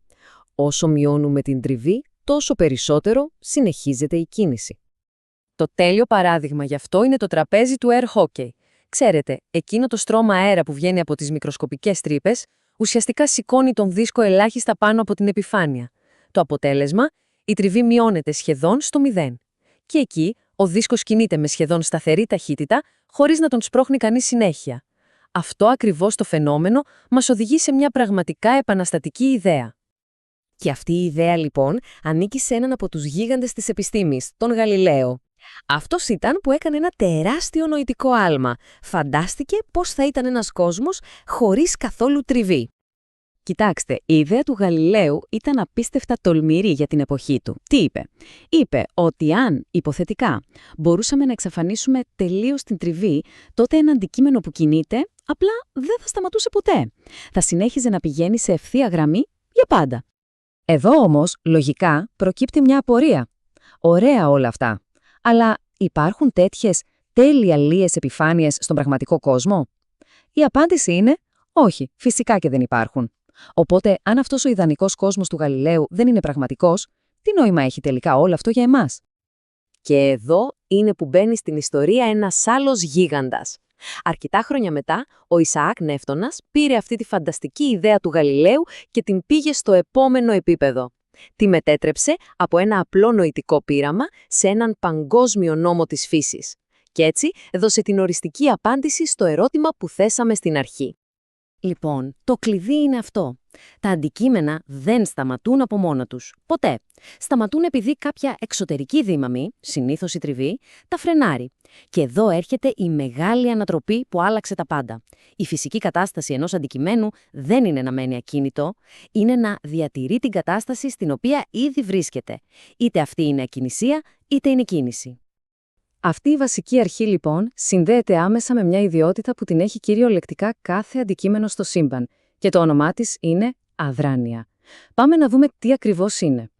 [SPEAKER 4] Όσο μειώνουμε την τριβή, τόσο περισσότερο συνεχίζεται η κίνηση. Το τέλειο παράδειγμα γι' αυτό είναι το τραπέζι του air hockey. Ξέρετε, εκείνο το στρώμα αέρα που βγαίνει από τις μικροσκοπικές τρύπες, Ουσιαστικά σηκώνει τον δίσκο ελάχιστα πάνω από την επιφάνεια. Το αποτέλεσμα, η τριβή μειώνεται σχεδόν στο 0. Και εκεί, ο δίσκος κινείται με σχεδόν σταθερή ταχύτητα, χωρίς να τον σπρώχνει κανείς συνέχεια. Αυτό ακριβώς το φαινόμενο μας οδηγεί σε μια πραγματικά επαναστατική ιδέα.
[SPEAKER 5] Και αυτή η ιδέα, λοιπόν, ανήκει σε έναν από τους γίγαντες της επιστήμης, τον Γαλιλαίο. Αυτός ήταν που έκανε ένα τεράστιο νοητικό άλμα. Φαντάστηκε πώς θα ήταν ένας κόσμος χωρίς καθόλου τριβή. Κοιτάξτε, η ιδέα του Γαλιλαίου ήταν απίστευτα τολμηρή για την εποχή του. Τι είπε? Είπε ότι αν, υποθετικά, μπορούσαμε να εξαφανίσουμε τελείως την τριβή, τότε ένα αντικείμενο που κινείται απλά δεν θα σταματούσε ποτέ. Θα συνέχιζε να πηγαίνει σε ευθεία γραμμή για πάντα. Εδώ όμως, λογικά, προκύπτει μια απορία. Ωραία όλα αυτά. Αλλά υπάρχουν τέτοιες τέλεια λίες επιφάνειες στον πραγματικό κόσμο? Η απάντηση είναι όχι, φυσικά και δεν υπάρχουν. Οπότε, αν αυτός ο ιδανικός κόσμος του Γαλιλαίου δεν είναι πραγματικός, τι νόημα έχει τελικά όλο αυτό για εμάς?
[SPEAKER 4] Και εδώ είναι που μπαίνει στην ιστορία ένας άλλος γίγαντας. Αρκετά χρόνια μετά, ο Ισαάκ Νεύτωνας πήρε αυτή τη φανταστική ιδέα του Γαλιλαίου και την πήγε στο επόμενο επίπεδο. Τη μετέτρεψε από ένα απλό νοητικό πείραμα σε έναν παγκόσμιο νόμο της φύσης. Και έτσι έδωσε την οριστική απάντηση στο ερώτημα που θέσαμε στην αρχή.
[SPEAKER 5] Λοιπόν, το κλειδί είναι αυτό. Τα αντικείμενα δεν σταματούν από μόνα τους. Ποτέ. Σταματούν επειδή κάποια εξωτερική δύναμη, συνήθως η τριβή, τα φρενάρει. Και εδώ έρχεται η μεγάλη ανατροπή που άλλαξε τα πάντα. Η φυσική κατάσταση ενός αντικειμένου δεν είναι να μένει ακίνητο, είναι να διατηρεί την κατάσταση στην οποία ήδη βρίσκεται. Είτε αυτή είναι ακινησία, είτε είναι κίνηση.
[SPEAKER 4] Αυτή η βασική αρχή, λοιπόν, συνδέεται άμεσα με μια ιδιότητα που την έχει κυριολεκτικά κάθε αντικείμενο στο σύμπαν, και το όνομά της είναι αδράνεια. Πάμε να δούμε τι ακριβώς είναι.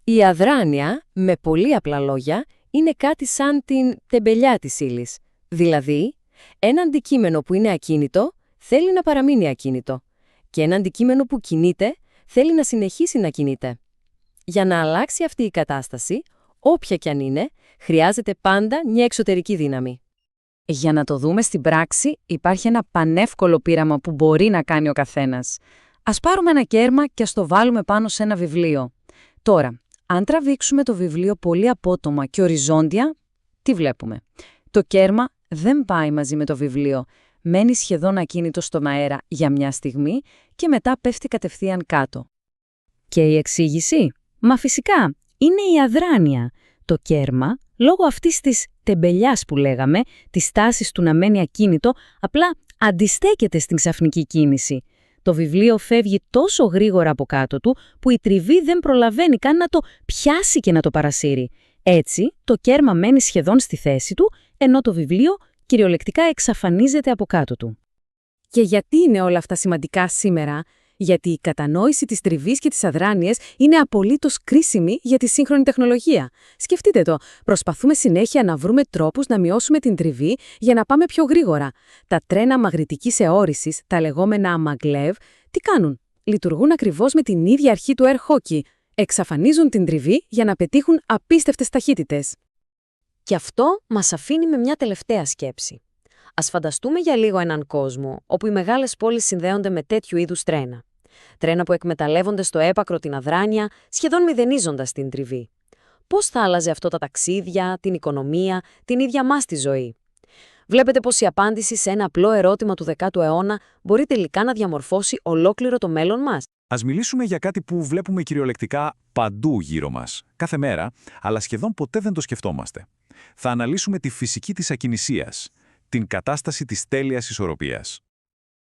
[SPEAKER 5] Η αδράνεια, με πολύ απλά λόγια, είναι κάτι σαν την τεμπελιά της ύλης. Δηλαδή, ένα αντικείμενο που είναι ακίνητο θέλει να παραμείνει ακίνητο και ένα αντικείμενο που κινείται θέλει να συνεχίσει να κινείται. Για να αλλάξει αυτή η κατάσταση, όποια κι αν είναι, χρειάζεται πάντα μια εξωτερική δύναμη.
[SPEAKER 4] Για να το δούμε στην πράξη, υπάρχει ένα πανεύκολο πείραμα που μπορεί να κάνει ο καθένας. Ας πάρουμε ένα κέρμα και ας το βάλουμε πάνω σε ένα βιβλίο. Τώρα, αν τραβήξουμε το βιβλίο πολύ απότομα και οριζόντια, τι βλέπουμε? Το κέρμα δεν πάει μαζί με το βιβλίο. Μένει σχεδόν ακίνητο στον αέρα για μια στιγμή και μετά πέφτει κατευθείαν κάτω.
[SPEAKER 5] Και η εξήγηση? Μα φυσικά, είναι η αδράνεια. Το κέρμα, λόγω αυτής της τεμπελιάς που λέγαμε, της τάσης του να μένει ακίνητο, απλά αντιστέκεται στην ξαφνική κίνηση. Το βιβλίο φεύγει τόσο γρήγορα από κάτω του, που η τριβή δεν προλαβαίνει καν να το πιάσει και να το παρασύρει. Έτσι, το κέρμα μένει σχεδόν στη θέση του, ενώ το βιβλίο κυριολεκτικά εξαφανίζεται από κάτω του.
[SPEAKER 6] Και γιατί είναι όλα αυτά σημαντικά σήμερα? Γιατί η κατανόηση της τριβής και της αδράνειας είναι απολύτως κρίσιμη για τη σύγχρονη τεχνολογία. Σκεφτείτε το, προσπαθούμε συνέχεια να βρούμε τρόπους να μειώσουμε την τριβή για να πάμε πιο γρήγορα. Τα τρένα μαγνητικής αιώρησης, τα λεγόμενα maglev, τι κάνουν? Λειτουργούν ακριβώς με την ίδια αρχή του air hockey. Εξαφανίζουν την τριβή για να πετύχουν απίστευτες ταχύτητες.
[SPEAKER 5] Και αυτό μας αφήνει με μια τελευταία σκέψη. Ας φανταστούμε για λίγο έναν κόσμο όπου οι μεγάλες πόλεις συνδέονται με τέτοιου είδους τρένα. Τρένα που εκμεταλλεύονται στο έπακρο την αδράνεια, σχεδόν μηδενίζοντας την τριβή. Πώς θα άλλαζε αυτό τα ταξίδια, την οικονομία, την ίδια μας τη ζωή? Βλέπετε πως η απάντηση σε ένα απλό ερώτημα του 10ου αιώνα μπορεί τελικά να διαμορφώσει ολόκληρο το μέλλον μας.
[SPEAKER 2] Ας μιλήσουμε για κάτι που βλέπουμε κυριολεκτικά παντού γύρω μας, κάθε μέρα, αλλά σχεδόν ποτέ δεν το σκεφτόμαστε. Θα αναλύσουμε τη φυσική της ακινησίας, την κατάσταση της τέλειας ισορροπίας.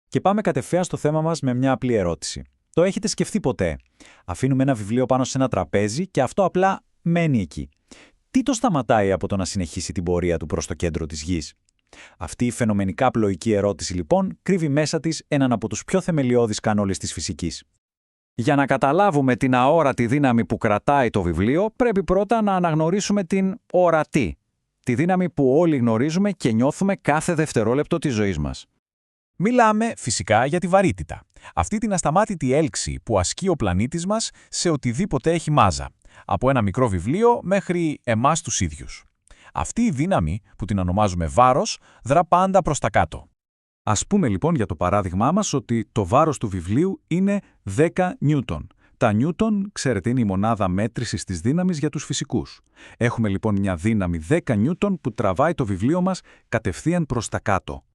[SPEAKER 3] Και πάμε κατευθείαν στο θέμα μας με μια απλή ερώτηση. Το έχετε σκεφτεί ποτέ? Αφήνουμε ένα βιβλίο πάνω σε ένα τραπέζι και αυτό απλά μένει εκεί. Τι το σταματάει από το να συνεχίσει την πορεία του προς το κέντρο της γης? Αυτή η φαινομενικά απλοϊκή ερώτηση, λοιπόν, κρύβει μέσα της έναν από τους πιο θεμελιώδεις κανόνες της φυσικής.
[SPEAKER 2] Για να καταλάβουμε την αόρατη δύναμη που κρατάει το βιβλίο, πρέπει πρώτα να αναγνωρίσουμε την ορατή. Τη δύναμη που όλοι γνωρίζουμε και νιώθουμε κάθε δευτερόλεπτο της ζωής μας.
[SPEAKER 1] Μιλάμε φυσικά για τη βαρύτητα. Αυτή την ασταμάτητη έλξη που ασκεί ο πλανήτης μας σε οτιδήποτε έχει μάζα. Από ένα μικρό βιβλίο μέχρι εμάς τους ίδιους. Αυτή η δύναμη, που την ονομάζουμε βάρος, δρά πάντα προς τα κάτω.
[SPEAKER 3] Ας πούμε λοιπόν για το παράδειγμά μας ότι το βάρος του βιβλίου είναι 10 νιούτον. Τα νιούτον, ξέρετε, είναι η μονάδα μέτρησης της δύναμης για τους φυσικούς. Έχουμε λοιπόν μια δύναμη 10 νιούτον που τραβάει το βιβλίο μας κατευθείαν προς τα κάτω.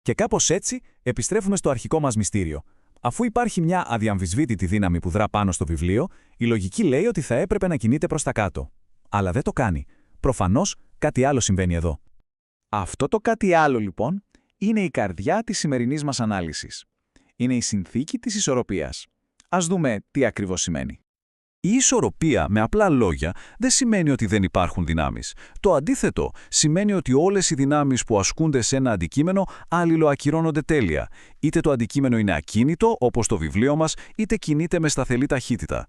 [SPEAKER 2] Και κάπως έτσι επιστρέφουμε στο αρχικό μας μυστήριο. Αφού υπάρχει μια αδιαμφισβήτητη δύναμη που δρά πάνω στο βιβλίο, η λογική λέει ότι θα έπρεπε να κινείται προς τα κάτω. Αλλά δεν το κάνει. Προφανώς κάτι άλλο συμβαίνει εδώ.
[SPEAKER 3] Αυτό το κάτι άλλο λοιπόν είναι η καρδιά της σημερινής μας ανάλυσης. Είναι η συνθήκη της ισορροπίας. Ας δούμε τι ακριβώς σημαίνει.
[SPEAKER 2] Η ισορροπία, με απλά λόγια, δεν σημαίνει ότι δεν υπάρχουν δυνάμεις. Το αντίθετο σημαίνει ότι όλες οι δυνάμεις που ασκούνται σε ένα αντικείμενο αλληλοακυρώνονται τέλεια. Είτε το αντικείμενο είναι ακίνητο, όπως το βιβλίο μας, είτε κινείται με σταθερή ταχύτητα.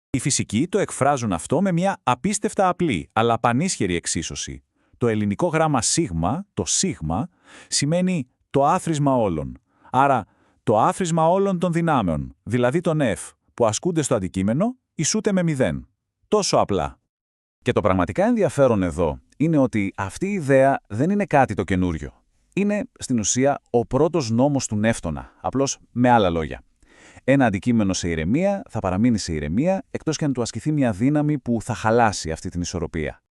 [SPEAKER 1] Οι φυσικοί το εκφράζουν αυτό με μια απίστευτα απλή, αλλά πανίσχυρη εξίσωση. Το ελληνικό γράμμα σίγμα, το σίγμα, σημαίνει το άθροισμα όλων. Άρα, το άθροισμα όλων των δυνάμεων, δηλαδή των F, που ασκούνται στο αντικείμενο, ισούται με 0. Τόσο απλά. Και το πραγματικά ενδιαφέρον εδώ είναι ότι αυτή η ιδέα δεν είναι κάτι το καινούριο. Είναι, στην ουσία, ο πρώτος νόμος του Νεύτωνα, απλώς με άλλα λόγια. Ένα αντικείμενο σε ηρεμία θα παραμείνει σε ηρεμία, εκτός και αν του ασκηθεί μια δύναμη που θα χαλάσει αυτή την ισορροπία.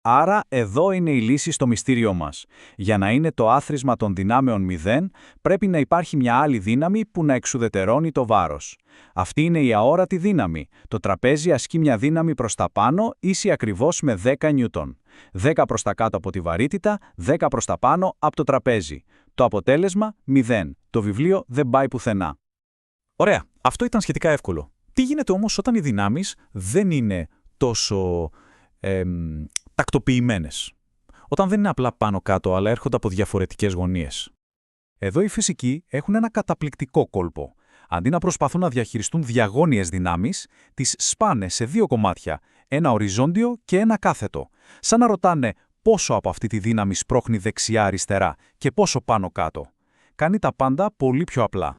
[SPEAKER 1] Άρα, εδώ είναι η λύση στο μυστήριό μας. Για να είναι το άθροισμα των δυνάμεων 0, πρέπει να υπάρχει μια άλλη δύναμη που να εξουδετερώνει το βάρος. Αυτή είναι η αόρατη δύναμη. Το τραπέζι ασκεί μια δύναμη προς τα πάνω, ίση ακριβώς με 10 νιούτον. 10 προς τα κάτω από τη βαρύτητα, 10 προς τα πάνω από το τραπέζι. Το αποτέλεσμα 0. Το βιβλίο δεν πάει πουθενά.
[SPEAKER 2] Ωραία, αυτό ήταν σχετικά εύκολο. Τι γίνεται όμως όταν οι δυνάμεις δεν είναι τόσο τακτοποιημένες? Όταν δεν είναι απλά πάνω-κάτω, αλλά έρχονται από διαφορετικές γωνίες.
[SPEAKER 3] Εδώ οι φυσικοί έχουν ένα καταπληκτικό κόλπο. Αντί να προσπαθούν να διαχειριστούν διαγώνιες δυνάμεις, τις σπάνε σε δύο κομμάτια, ένα οριζόντιο και ένα κάθετο. Σαν να ρωτάνε πόσο από αυτή τη δύναμη σπρώχνει δεξιά-αριστερά και πόσο πάνω-κάτω. Κάνει τα πάντα πολύ πιο απλά.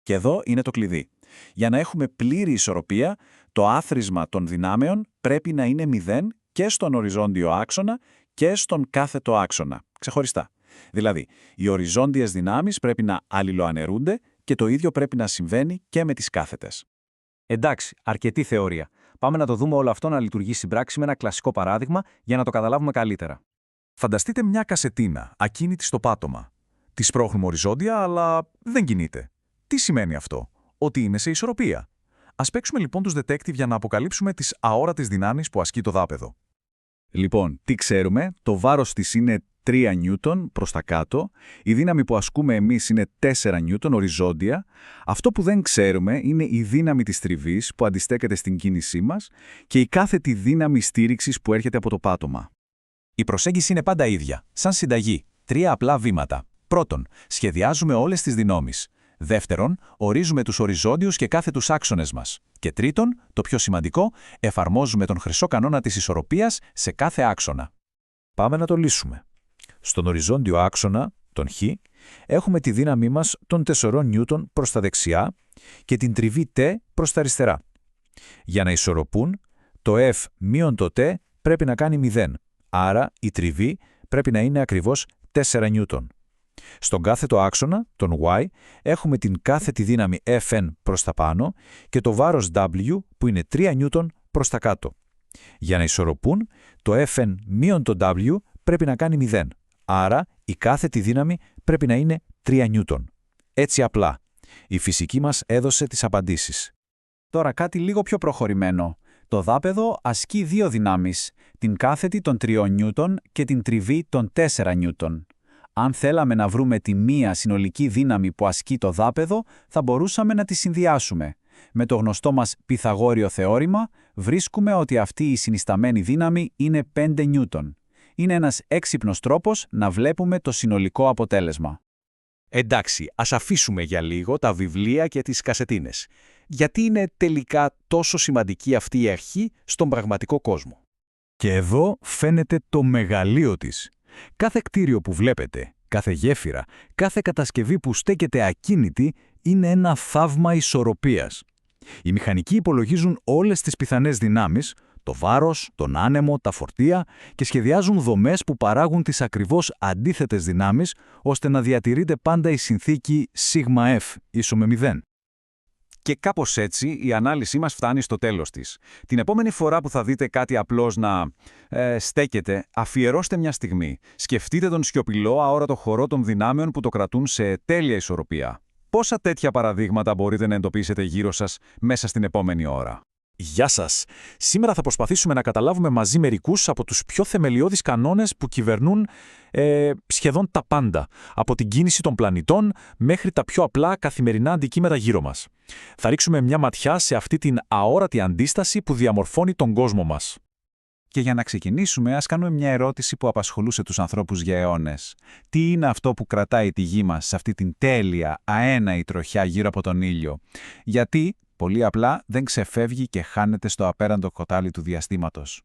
[SPEAKER 1] Και εδώ είναι το κλειδί. Για να έχουμε πλήρη ισορροπία, το άθροισμα των δυνάμεων πρέπει να είναι 0 και στον οριζόντιο άξονα και στον κάθετο άξονα, ξεχωριστά. Δηλαδή, οι οριζόντιες δυνάμεις πρέπει να αλληλοαναιρούνται και το ίδιο πρέπει να συμβαίνει και με τις κάθετες.
[SPEAKER 3] Εντάξει, αρκετή θεωρία. Πάμε να το δούμε όλο αυτό να λειτουργεί στην πράξη με ένα κλασικό παράδειγμα για να το καταλάβουμε καλύτερα.
[SPEAKER 2] Φανταστείτε μια κασετίνα, ακίνητη στο πάτωμα. Τη σπρώχνουμε οριζόντια, αλλά δεν κινείται. Τι σημαίνει αυτό? Ότι είναι σε ισορροπία. Ας παίξουμε λοιπόν τους detective για να αποκαλύψουμε τις αόρατες δυνάμεις που ασκεί το δάπεδο.
[SPEAKER 1] Λοιπόν, τι ξέρουμε? Το βάρος της είναι 3 νιούτον προς τα κάτω, η δύναμη που ασκούμε εμείς είναι 4 νιούτον οριζόντια. Αυτό που δεν ξέρουμε είναι η δύναμη της τριβής που αντιστέκεται στην κίνησή μας και η κάθετη δύναμη στήριξης που έρχεται από το πάτωμα.
[SPEAKER 2] Η προσέγγιση είναι πάντα ίδια, σαν συνταγή. 3 απλά βήματα. Πρώτον, σχεδιάζουμε όλες τις δυνάμεις. Δεύτερον, ορίζουμε τους οριζόντιους και κάθετους άξονες μας. Και τρίτον, το πιο σημαντικό, εφαρμόζουμε τον χρυσό κανόνα της ισορροπίας σε κάθε άξονα. Πάμε να το λύσουμε. Στον οριζόντιο άξονα, τον Χ, έχουμε τη δύναμή μας των 4 νιούτον προς τα δεξιά και την τριβή T προς τα αριστερά. Για να ισορροπούν, το F μείον το T πρέπει να κάνει 0, άρα η τριβή πρέπει να είναι ακριβώς 4 νιούτον. Στον κάθετο άξονα, τον Y, έχουμε την κάθετη δύναμη Fn προς τα πάνω και το βάρος W που είναι 3 νιούτον προς τα κάτω. Για να ισορροπούν, το Fn μείον το W πρέπει να κάνει 0, άρα η κάθετη δύναμη πρέπει να είναι 3 νιούτον. Έτσι απλά. Η φυσική μας έδωσε τις απαντήσεις.
[SPEAKER 3] Τώρα κάτι λίγο πιο προχωρημένο. Το δάπεδο ασκεί δύο δυνάμεις, την κάθετη των 3 νιούτον και την τριβή των 4 νιούτον. Αν θέλαμε να βρούμε τη μία συνολική δύναμη που ασκεί το δάπεδο, θα μπορούσαμε να τη συνδυάσουμε. Με το γνωστό μας Πυθαγόριο θεώρημα, βρίσκουμε ότι αυτή η συνισταμένη δύναμη είναι 5 νιούτον. Είναι ένας έξυπνος τρόπος να βλέπουμε το συνολικό αποτέλεσμα.
[SPEAKER 2] Εντάξει, ας αφήσουμε για λίγο τα βιβλία και τις κασετίνες. Γιατί είναι τελικά τόσο σημαντική αυτή η αρχή στον πραγματικό κόσμο?
[SPEAKER 1] Και εδώ φαίνεται το μεγαλείο της. Κάθε κτίριο που βλέπετε, κάθε γέφυρα, κάθε κατασκευή που στέκεται ακίνητη είναι ένα θαύμα ισορροπίας. Οι μηχανικοί υπολογίζουν όλες τις πιθανές δυνάμεις,
[SPEAKER 3] το βάρος, τον άνεμο, τα φορτία και σχεδιάζουν δομές που παράγουν τις ακριβώς αντίθετες δυνάμεις, ώστε να διατηρείται πάντα η συνθήκη σίγμα F ίσο με 0.
[SPEAKER 2] Και κάπως έτσι η ανάλυση μας φτάνει στο τέλος της. Την επόμενη φορά που θα δείτε κάτι απλώς να στέκεται, αφιερώστε μια στιγμή. Σκεφτείτε τον σιωπηλό αόρατο χορό των δυνάμεων που το κρατούν σε τέλεια ισορροπία. Πόσα τέτοια παραδείγματα μπορείτε να εντοπίσετε γύρω σας μέσα στην επόμενη ώρα?
[SPEAKER 1] Γεια σας! Σήμερα θα προσπαθήσουμε να καταλάβουμε μαζί μερικούς από τους πιο θεμελιώδεις κανόνες που κυβερνούν σχεδόν τα πάντα, από την κίνηση των πλανητών μέχρι τα πιο απλά καθημερινά αντικείμενα γύρω μας. Θα ρίξουμε μια ματιά σε αυτή την αόρατη αντίσταση που διαμορφώνει τον κόσμο μας.
[SPEAKER 3] Και για να ξεκινήσουμε, ας κάνουμε μια ερώτηση που απασχολούσε τους ανθρώπους για αιώνες. Τι είναι αυτό που κρατάει τη γη μας σε αυτή την τέλεια, αέναη τροχιά γύρω από τον ήλιο? Γιατί, πολύ απλά, δεν ξεφεύγει και χάνεται στο απέραντο κοτάλι του διαστήματος?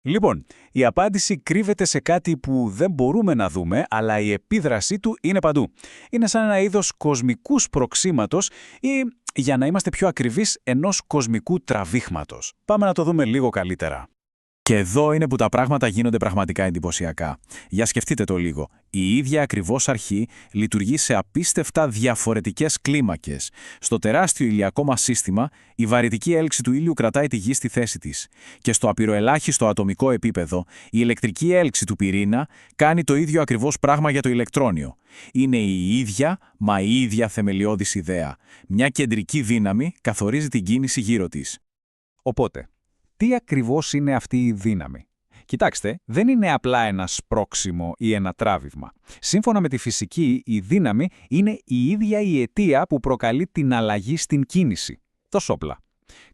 [SPEAKER 2] Λοιπόν, η απάντηση κρύβεται σε κάτι που δεν μπορούμε να δούμε, αλλά η επίδρασή του είναι παντού. Είναι σαν ένα είδος κοσμικού σπροξήματος ή, για να είμαστε πιο ακριβείς, ενός κοσμικού τραβήχματος. Πάμε να το δούμε λίγο καλύτερα. Και εδώ είναι που τα πράγματα γίνονται πραγματικά εντυπωσιακά. Για σκεφτείτε το λίγο. Η ίδια ακριβώς αρχή λειτουργεί σε απίστευτα διαφορετικές κλίμακες. Στο τεράστιο ηλιακό μας σύστημα, η βαρυτική έλξη του ήλιου κρατάει τη γη στη θέση της. Και στο απειροελάχιστο ατομικό επίπεδο, η ηλεκτρική έλξη του πυρήνα κάνει το ίδιο ακριβώς πράγμα για το ηλεκτρόνιο. Είναι η ίδια, μα η ίδια θεμελιώδης ιδέα. Μια κεντρική δύναμη καθορίζει την κίνηση γύρω της.
[SPEAKER 3] Οπότε, τι ακριβώς είναι αυτή η δύναμη? Κοιτάξτε, δεν είναι απλά ένα σπρώξιμο ή ένα τράβηγμα. Σύμφωνα με τη φυσική, η δύναμη είναι η ίδια η αιτία που προκαλεί την αλλαγή στην κίνηση. Τόσο απλά.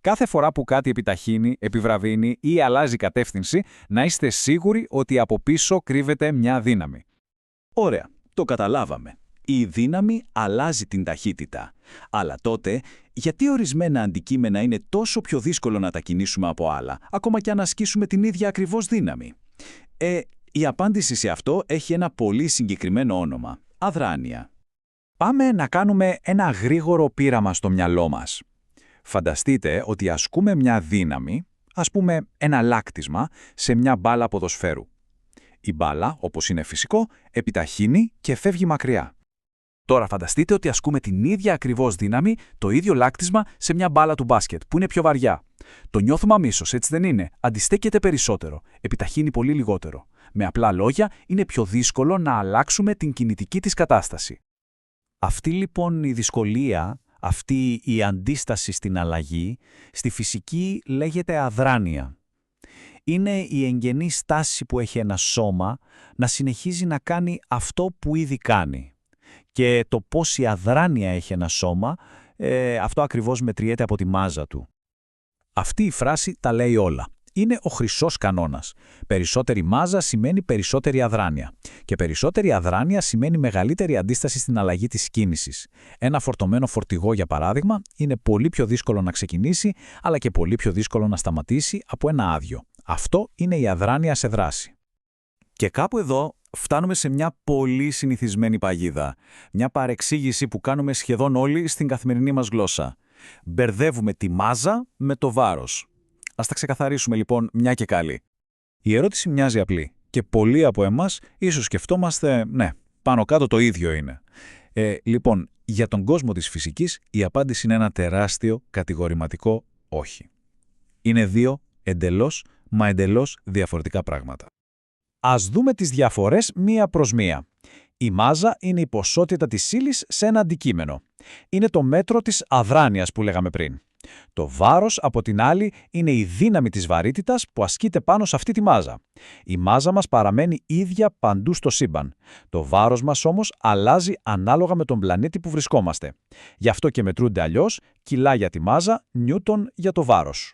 [SPEAKER 3] Κάθε φορά που κάτι επιταχύνει, επιβραδύνει ή αλλάζει κατεύθυνση, να είστε σίγουροι ότι από πίσω κρύβεται μια δύναμη.
[SPEAKER 2] Ωραία, το καταλάβαμε. Η δύναμη αλλάζει την ταχύτητα. Αλλά τότε, γιατί ορισμένα αντικείμενα είναι τόσο πιο δύσκολο να τα κινήσουμε από άλλα, ακόμα και αν ασκήσουμε την ίδια ακριβώς δύναμη? Η απάντηση σε αυτό έχει ένα πολύ συγκεκριμένο όνομα. Αδράνεια.
[SPEAKER 3] Πάμε να κάνουμε ένα γρήγορο πείραμα στο μυαλό μας. Φανταστείτε ότι ασκούμε μια δύναμη, ας πούμε ένα λάκτισμα, σε μια μπάλα ποδοσφαίρου. Η μπάλα, όπως είναι φυσικό, επιταχύνει και φεύγει μακριά. Τώρα φανταστείτε ότι ασκούμε την ίδια ακριβώς δύναμη, το ίδιο λάκτισμα, σε μια μπάλα του μπάσκετ, που είναι πιο βαριά. Το νιώθουμε αμέσως, έτσι δεν είναι? Αντιστέκεται περισσότερο, επιταχύνει πολύ λιγότερο. Με απλά λόγια, είναι πιο δύσκολο να αλλάξουμε την κινητική της κατάσταση. Αυτή λοιπόν η δυσκολία, αυτή η αντίσταση στην αλλαγή, στη φυσική λέγεται αδράνεια. Είναι η εγγενή στάση που έχει ένα σώμα να συνεχίζει να κάνει αυτό που ήδη κάνει. Και το πόση αδράνεια έχει ένα σώμα, αυτό ακριβώς μετριέται από τη μάζα του. Αυτή η φράση τα λέει όλα. Είναι ο χρυσός κανόνας. Περισσότερη μάζα σημαίνει περισσότερη αδράνεια. Και περισσότερη αδράνεια σημαίνει μεγαλύτερη αντίσταση στην αλλαγή της κίνησης. Ένα φορτωμένο φορτηγό, για παράδειγμα, είναι πολύ πιο δύσκολο να ξεκινήσει, αλλά και πολύ πιο δύσκολο να σταματήσει από ένα άδειο. Αυτό είναι η αδράνεια σε δράση.
[SPEAKER 2] Και κάπου εδώ φτάνουμε σε μια πολύ συνηθισμένη παγίδα. Μια παρεξήγηση που κάνουμε σχεδόν όλοι στην καθημερινή μας γλώσσα. Μπερδεύουμε τη μάζα με το βάρος. Ας τα ξεκαθαρίσουμε λοιπόν μια και καλή.
[SPEAKER 3] Η ερώτηση μοιάζει απλή και πολλοί από εμάς ίσως σκεφτόμαστε, ναι, πάνω κάτω το ίδιο είναι. Λοιπόν, για τον κόσμο της φυσικής η απάντηση είναι ένα τεράστιο κατηγορηματικό όχι. Είναι δύο εντελώς διαφορετικά πράγματα. Ας δούμε τις διαφορές μία προς μία. Η μάζα είναι η ποσότητα της ύλης σε ένα αντικείμενο. Είναι το μέτρο της αδράνειας που λέγαμε πριν. Το βάρος, από την άλλη, είναι η δύναμη της βαρύτητας που ασκείται πάνω σε αυτή τη μάζα. Η μάζα μας παραμένει ίδια παντού στο σύμπαν. Το βάρος μας όμως αλλάζει ανάλογα με τον πλανήτη που βρισκόμαστε. Γι' αυτό και μετρούνται αλλιώς κιλά για τη μάζα, νιούτον για το βάρος.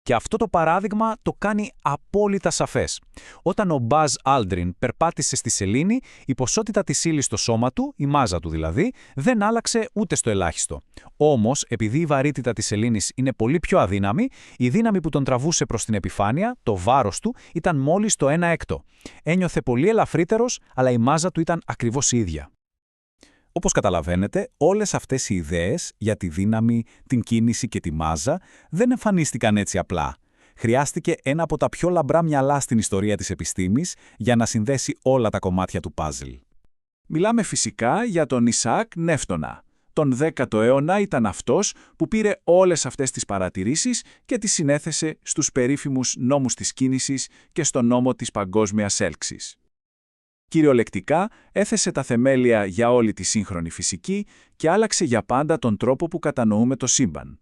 [SPEAKER 3] Και αυτό το παράδειγμα το κάνει απόλυτα σαφές. Όταν ο Μπάζ Άλντριν περπάτησε στη σελήνη, η ποσότητα της ύλης στο σώμα του, η μάζα του δηλαδή, δεν άλλαξε ούτε στο ελάχιστο. Όμως, επειδή η βαρύτητα της σελήνης είναι πολύ πιο αδύναμη, η δύναμη που τον τραβούσε προς την επιφάνεια, το βάρος του, ήταν μόλις το 1/6. Ένιωθε πολύ ελαφρύτερος, αλλά η μάζα του ήταν ακριβώς η ίδια. Όπως καταλαβαίνετε, όλες αυτές οι ιδέες για τη δύναμη, την κίνηση και τη μάζα δεν εμφανίστηκαν έτσι απλά.
[SPEAKER 2] Χρειάστηκε ένα από τα πιο λαμπρά μυαλά στην ιστορία της επιστήμης για να συνδέσει όλα τα κομμάτια του παζλ. Μιλάμε φυσικά για τον Ισαάκ Νεύτωνα. Τον 10ο αιώνα ήταν αυτός που πήρε όλες αυτές τις παρατηρήσεις και τις συνέθεσε στους περίφημους νόμους της κίνησης και στο νόμο της παγκόσμιας έλξης. Κυριολεκτικά έθεσε τα θεμέλια για όλη τη σύγχρονη φυσική και άλλαξε για πάντα τον τρόπο που κατανοούμε το σύμπαν.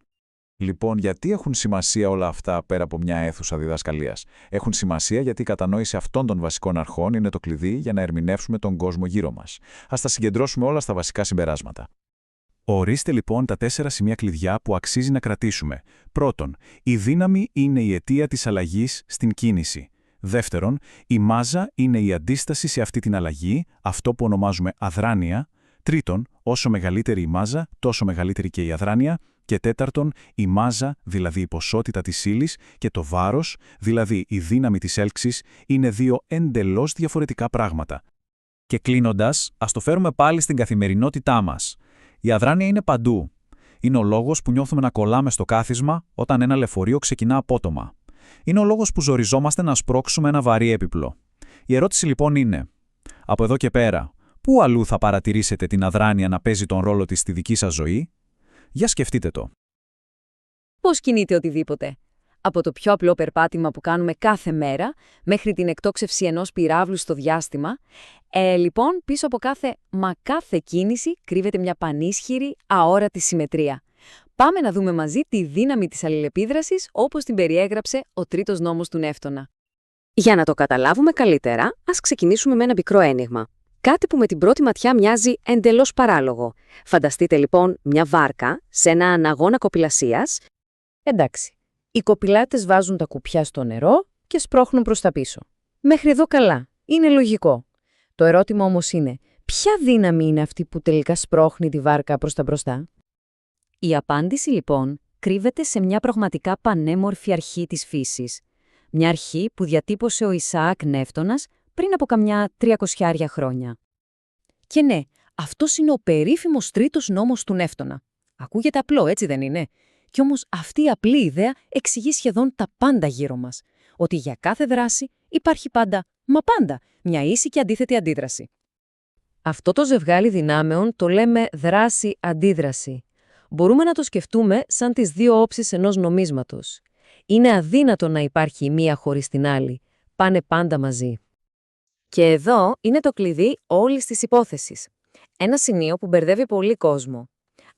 [SPEAKER 1] Λοιπόν, γιατί έχουν σημασία όλα αυτά πέρα από μια αίθουσα διδασκαλίας? Έχουν σημασία γιατί η κατανόηση αυτών των βασικών αρχών είναι το κλειδί για να ερμηνεύσουμε τον κόσμο γύρω μας. Ας τα συγκεντρώσουμε όλα στα βασικά συμπεράσματα. Ορίστε λοιπόν τα 4 σημεία κλειδιά που αξίζει να κρατήσουμε. Πρώτον, η δύναμη είναι η αιτία της αλλαγής στην κίνηση. Δεύτερον, η μάζα είναι η αντίσταση σε αυτή την αλλαγή, αυτό που ονομάζουμε αδράνεια. Τρίτον, όσο μεγαλύτερη η μάζα, τόσο μεγαλύτερη και η αδράνεια. Και τέταρτον, η μάζα, δηλαδή η ποσότητα της ύλης, και το βάρος, δηλαδή η δύναμη της έλξης, είναι δύο εντελώς διαφορετικά πράγματα. Και κλείνοντας, ας το φέρουμε πάλι στην καθημερινότητά μας. Η αδράνεια είναι παντού. Είναι ο λόγος που νιώθουμε να κολλάμε στο κάθισμα όταν ένα λεωφορείο ξεκινά απότομα. Είναι ο λόγος που ζοριζόμαστε να σπρώξουμε ένα βαρύ έπιπλο. Η ερώτηση λοιπόν είναι, από εδώ και πέρα, πού αλλού θα παρατηρήσετε την αδράνεια να παίζει τον ρόλο της στη δική σας ζωή? Για σκεφτείτε το.
[SPEAKER 5] Πώς κινείται οτιδήποτε? Από το πιο απλό περπάτημα που κάνουμε κάθε μέρα, μέχρι την εκτόξευση ενός πυράβλου στο διάστημα. Λοιπόν, πίσω από κάθε κίνηση κρύβεται μια πανίσχυρη, αόρατη συμμετρία. Πάμε να δούμε μαζί τη δύναμη της αλληλεπίδρασης, όπως την περιέγραψε ο τρίτος νόμος του Νεύτωνα. Για να το καταλάβουμε καλύτερα, ας ξεκινήσουμε με ένα μικρό ένιγμα. Κάτι που με την πρώτη ματιά μοιάζει εντελώς παράλογο. Φανταστείτε λοιπόν μια βάρκα σε έναν αγώνα κοπηλασίας.
[SPEAKER 4] Εντάξει, οι κοπηλάτες βάζουν τα κουπιά στο νερό και σπρώχνουν προς τα πίσω. Μέχρι εδώ καλά, είναι λογικό. Το ερώτημα όμως είναι, ποια δύναμη είναι αυτή που τελικά σπρώχνει τη βάρκα προς τα μπροστά?
[SPEAKER 5] Η απάντηση λοιπόν κρύβεται σε μια πραγματικά πανέμορφη αρχή της φύσης. Μια αρχή που διατύπωσε ο Ισαάκ Νεύτωνας πριν από καμιά 300 χρόνια.
[SPEAKER 4] Και ναι, αυτός είναι ο περίφημος τρίτος νόμος του Νεύτωνα. Ακούγεται απλό, έτσι δεν είναι? Κι όμως αυτή η απλή ιδέα εξηγεί σχεδόν τα πάντα γύρω μας. Ότι για κάθε δράση υπάρχει πάντα, μα πάντα, μια ίση και αντίθετη αντίδραση. Αυτό το ζευγάρι δυνάμεων το λέμε δράση-αντίδραση. Μπορούμε να το σκεφτούμε σαν τις δύο όψεις ενός νομίσματος. Είναι αδύνατο να υπάρχει η μία χωρίς την άλλη. Πάνε πάντα μαζί.
[SPEAKER 5] Και εδώ είναι το κλειδί όλης της υπόθεσης. Ένα σημείο που μπερδεύει πολύ κόσμο.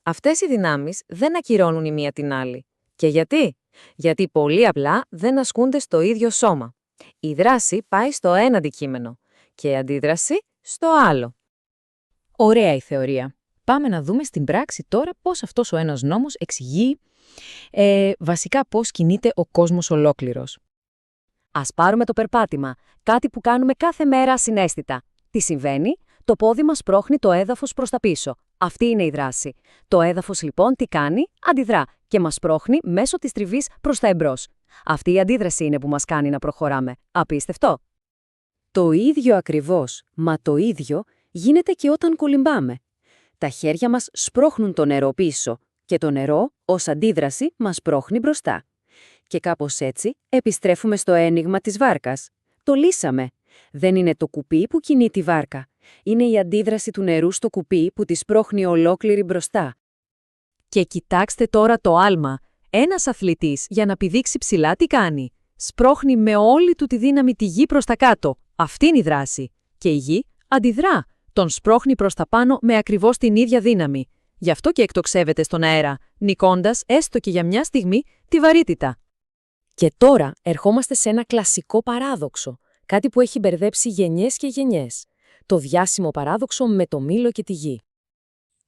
[SPEAKER 5] Αυτές οι δυνάμεις δεν ακυρώνουν η μία την άλλη. Και γιατί? Γιατί πολύ απλά δεν ασκούνται στο ίδιο σώμα. Η δράση πάει στο ένα αντικείμενο και η αντίδραση στο άλλο.
[SPEAKER 4] Ωραία η θεωρία. Πάμε να δούμε στην πράξη τώρα πώς αυτός ο ένας νόμος εξηγεί βασικά πώς κινείται ο κόσμος ολόκληρος.
[SPEAKER 5] Ας πάρουμε το περπάτημα, κάτι που κάνουμε κάθε μέρα ασυναίσθητα. Τι συμβαίνει? Το πόδι μας σπρώχνει το έδαφος προς τα πίσω. Αυτή είναι η δράση. Το έδαφος λοιπόν τι κάνει? Αντιδρά και μας σπρώχνει μέσω της τριβής προς τα εμπρός. Αυτή η αντίδραση είναι που μας κάνει να προχωράμε. Απίστευτο! Το ίδιο ακριβώς, μα το ίδιο γίνεται και όταν κολυμπάμε. Τα χέρια μας σπρώχνουν το νερό πίσω και το νερό ως αντίδραση μας σπρώχνει μπροστά. Και κάπως έτσι επιστρέφουμε στο ένιγμα της βάρκας. Το λύσαμε. Δεν είναι το κουπί που κινεί τη βάρκα. Είναι η αντίδραση του νερού στο κουπί που τη σπρώχνει ολόκληρη μπροστά.
[SPEAKER 4] Και κοιτάξτε τώρα το άλμα. Ένας αθλητής για να πηδήξει ψηλά τι κάνει? Σπρώχνει με όλη του τη δύναμη τη γη προς τα κάτω. Αυτή είναι η δράση. Και η γη αντιδρά. Τον σπρώχνει προς τα πάνω με ακριβώς την ίδια δύναμη. Γι' αυτό και εκτοξεύεται στον αέρα, νικώντας έστω και για μια στιγμή τη βαρύτητα.
[SPEAKER 5] Και τώρα ερχόμαστε σε ένα κλασικό παράδοξο, κάτι που έχει μπερδέψει γενιές και γενιές. Το διάσημο παράδοξο με το μήλο και τη γη.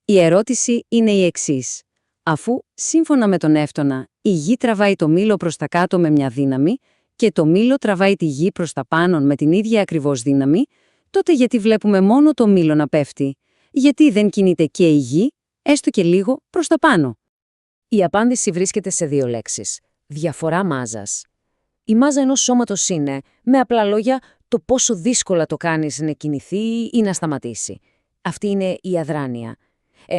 [SPEAKER 5] Η ερώτηση είναι η εξής. Αφού, σύμφωνα με τον Νεύτωνα, η γη τραβάει το μήλο προς τα κάτω με μια δύναμη και το μήλο τραβάει τη γη προς τα πάνω με την ίδια ακριβώς δύναμη, τότε γιατί βλέπουμε μόνο το μήλο να πέφτει? Γιατί δεν κινείται και η γη, έστω και λίγο, προς τα πάνω? Η απάντηση βρίσκεται σε δύο λέξεις. Διαφορά μάζας. Η μάζα ενός σώματος είναι, με απλά λόγια, το πόσο δύσκολα το κάνεις να κινηθεί ή να σταματήσει. Αυτή είναι η αδράνεια.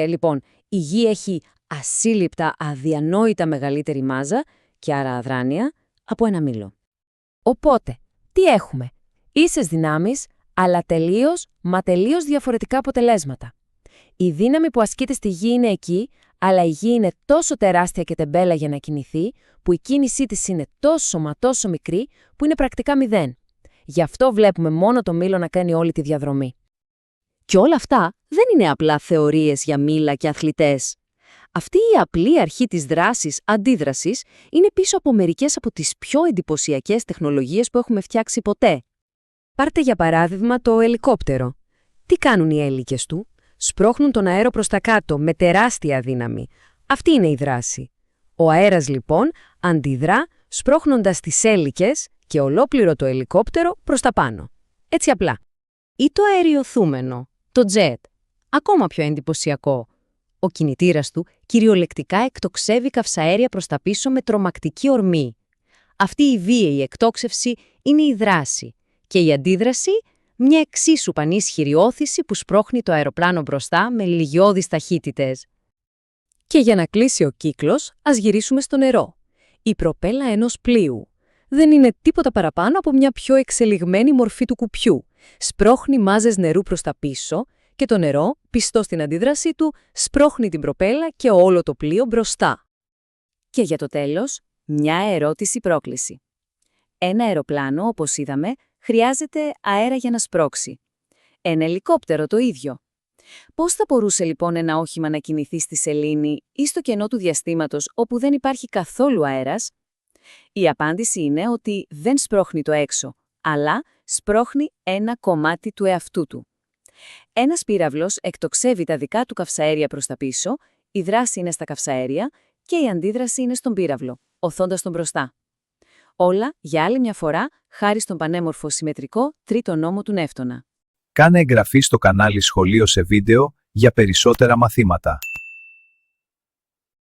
[SPEAKER 5] Λοιπόν, η γη έχει ασύλληπτα, αδιανόητα μεγαλύτερη μάζα και άρα αδράνεια, από ένα μήλο. Οπότε, τι έχουμε? Ίσες δυνάμεις, αλλά τελείως διαφορετικά αποτελέσματα. Η δύναμη που ασκείται στη γη είναι εκεί, αλλά η γη είναι τόσο τεράστια και τεμπέλα για να κινηθεί, που η κίνησή της είναι τόσο μικρή, που είναι πρακτικά 0. Γι' αυτό βλέπουμε μόνο το μήλο να κάνει όλη τη διαδρομή. Και όλα αυτά δεν είναι απλά θεωρίες για μήλα και αθλητές. Αυτή η απλή αρχή της δράσης-αντίδρασης είναι πίσω από μερικές από τις πιο εντυπωσιακές τεχνολογίες που έχουμε φτιάξει ποτέ. Πάρτε για παράδειγμα το ελικόπτερο. Τι κάνουν οι έλικες του? Σπρώχνουν τον αέρο προς τα κάτω με τεράστια δύναμη. Αυτή είναι η δράση. Ο αέρας λοιπόν αντιδρά σπρώχνοντας τις έλικες και ολόκληρο το ελικόπτερο προς τα πάνω. Έτσι απλά. Ή το αεριοθούμενο, το τζετ. Ακόμα πιο εντυπωσιακό. Ο κινητήρας του κυριολεκτικά εκτοξεύει καυσαέρια προς τα πίσω με τρομακτική ορμή. Αυτή η βίαιη εκτόξευση είναι η δράση και η αντίδραση μια εξίσου πανίσχυρη όθηση που σπρώχνει το αεροπλάνο μπροστά με λιγιώδεις ταχύτητες. Και για να κλείσει ο κύκλος, ας γυρίσουμε στο νερό. Η προπέλα ενός πλοίου δεν είναι τίποτα παραπάνω από μια πιο εξελιγμένη μορφή του κουπιού. Σπρώχνει μάζες νερού προς τα πίσω και το νερό, πιστό στην αντίδρασή του, σπρώχνει την προπέλα και όλο το πλοίο μπροστά. Και για το τέλος, μια ερώτηση-πρόκληση. Ένα αεροπλάνο, όπως είδαμε, χρειάζεται αέρα για να σπρώξει. Ένα ελικόπτερο το ίδιο. Πώς θα μπορούσε λοιπόν ένα όχημα να κινηθεί στη σελήνη ή στο κενό του διαστήματος όπου δεν υπάρχει καθόλου αέρας? Η απάντηση είναι ότι δεν σπρώχνει το έξω, αλλά σπρώχνει ένα κομμάτι του εαυτού του. Ένας πύραυλος εκτοξεύει τα δικά του καυσαέρια προς τα πίσω, η δράση είναι στα καυσαέρια και η αντίδραση είναι στον πύραυλο, οθώντας τον μπροστά. Όλα, για άλλη μια φορά, χάρη στον πανέμορφο συμμετρικό τρίτο νόμο του Νεύτωνα.
[SPEAKER 3] Κάνε εγγραφή στο κανάλι Σχολείο σε βίντεο για περισσότερα μαθήματα.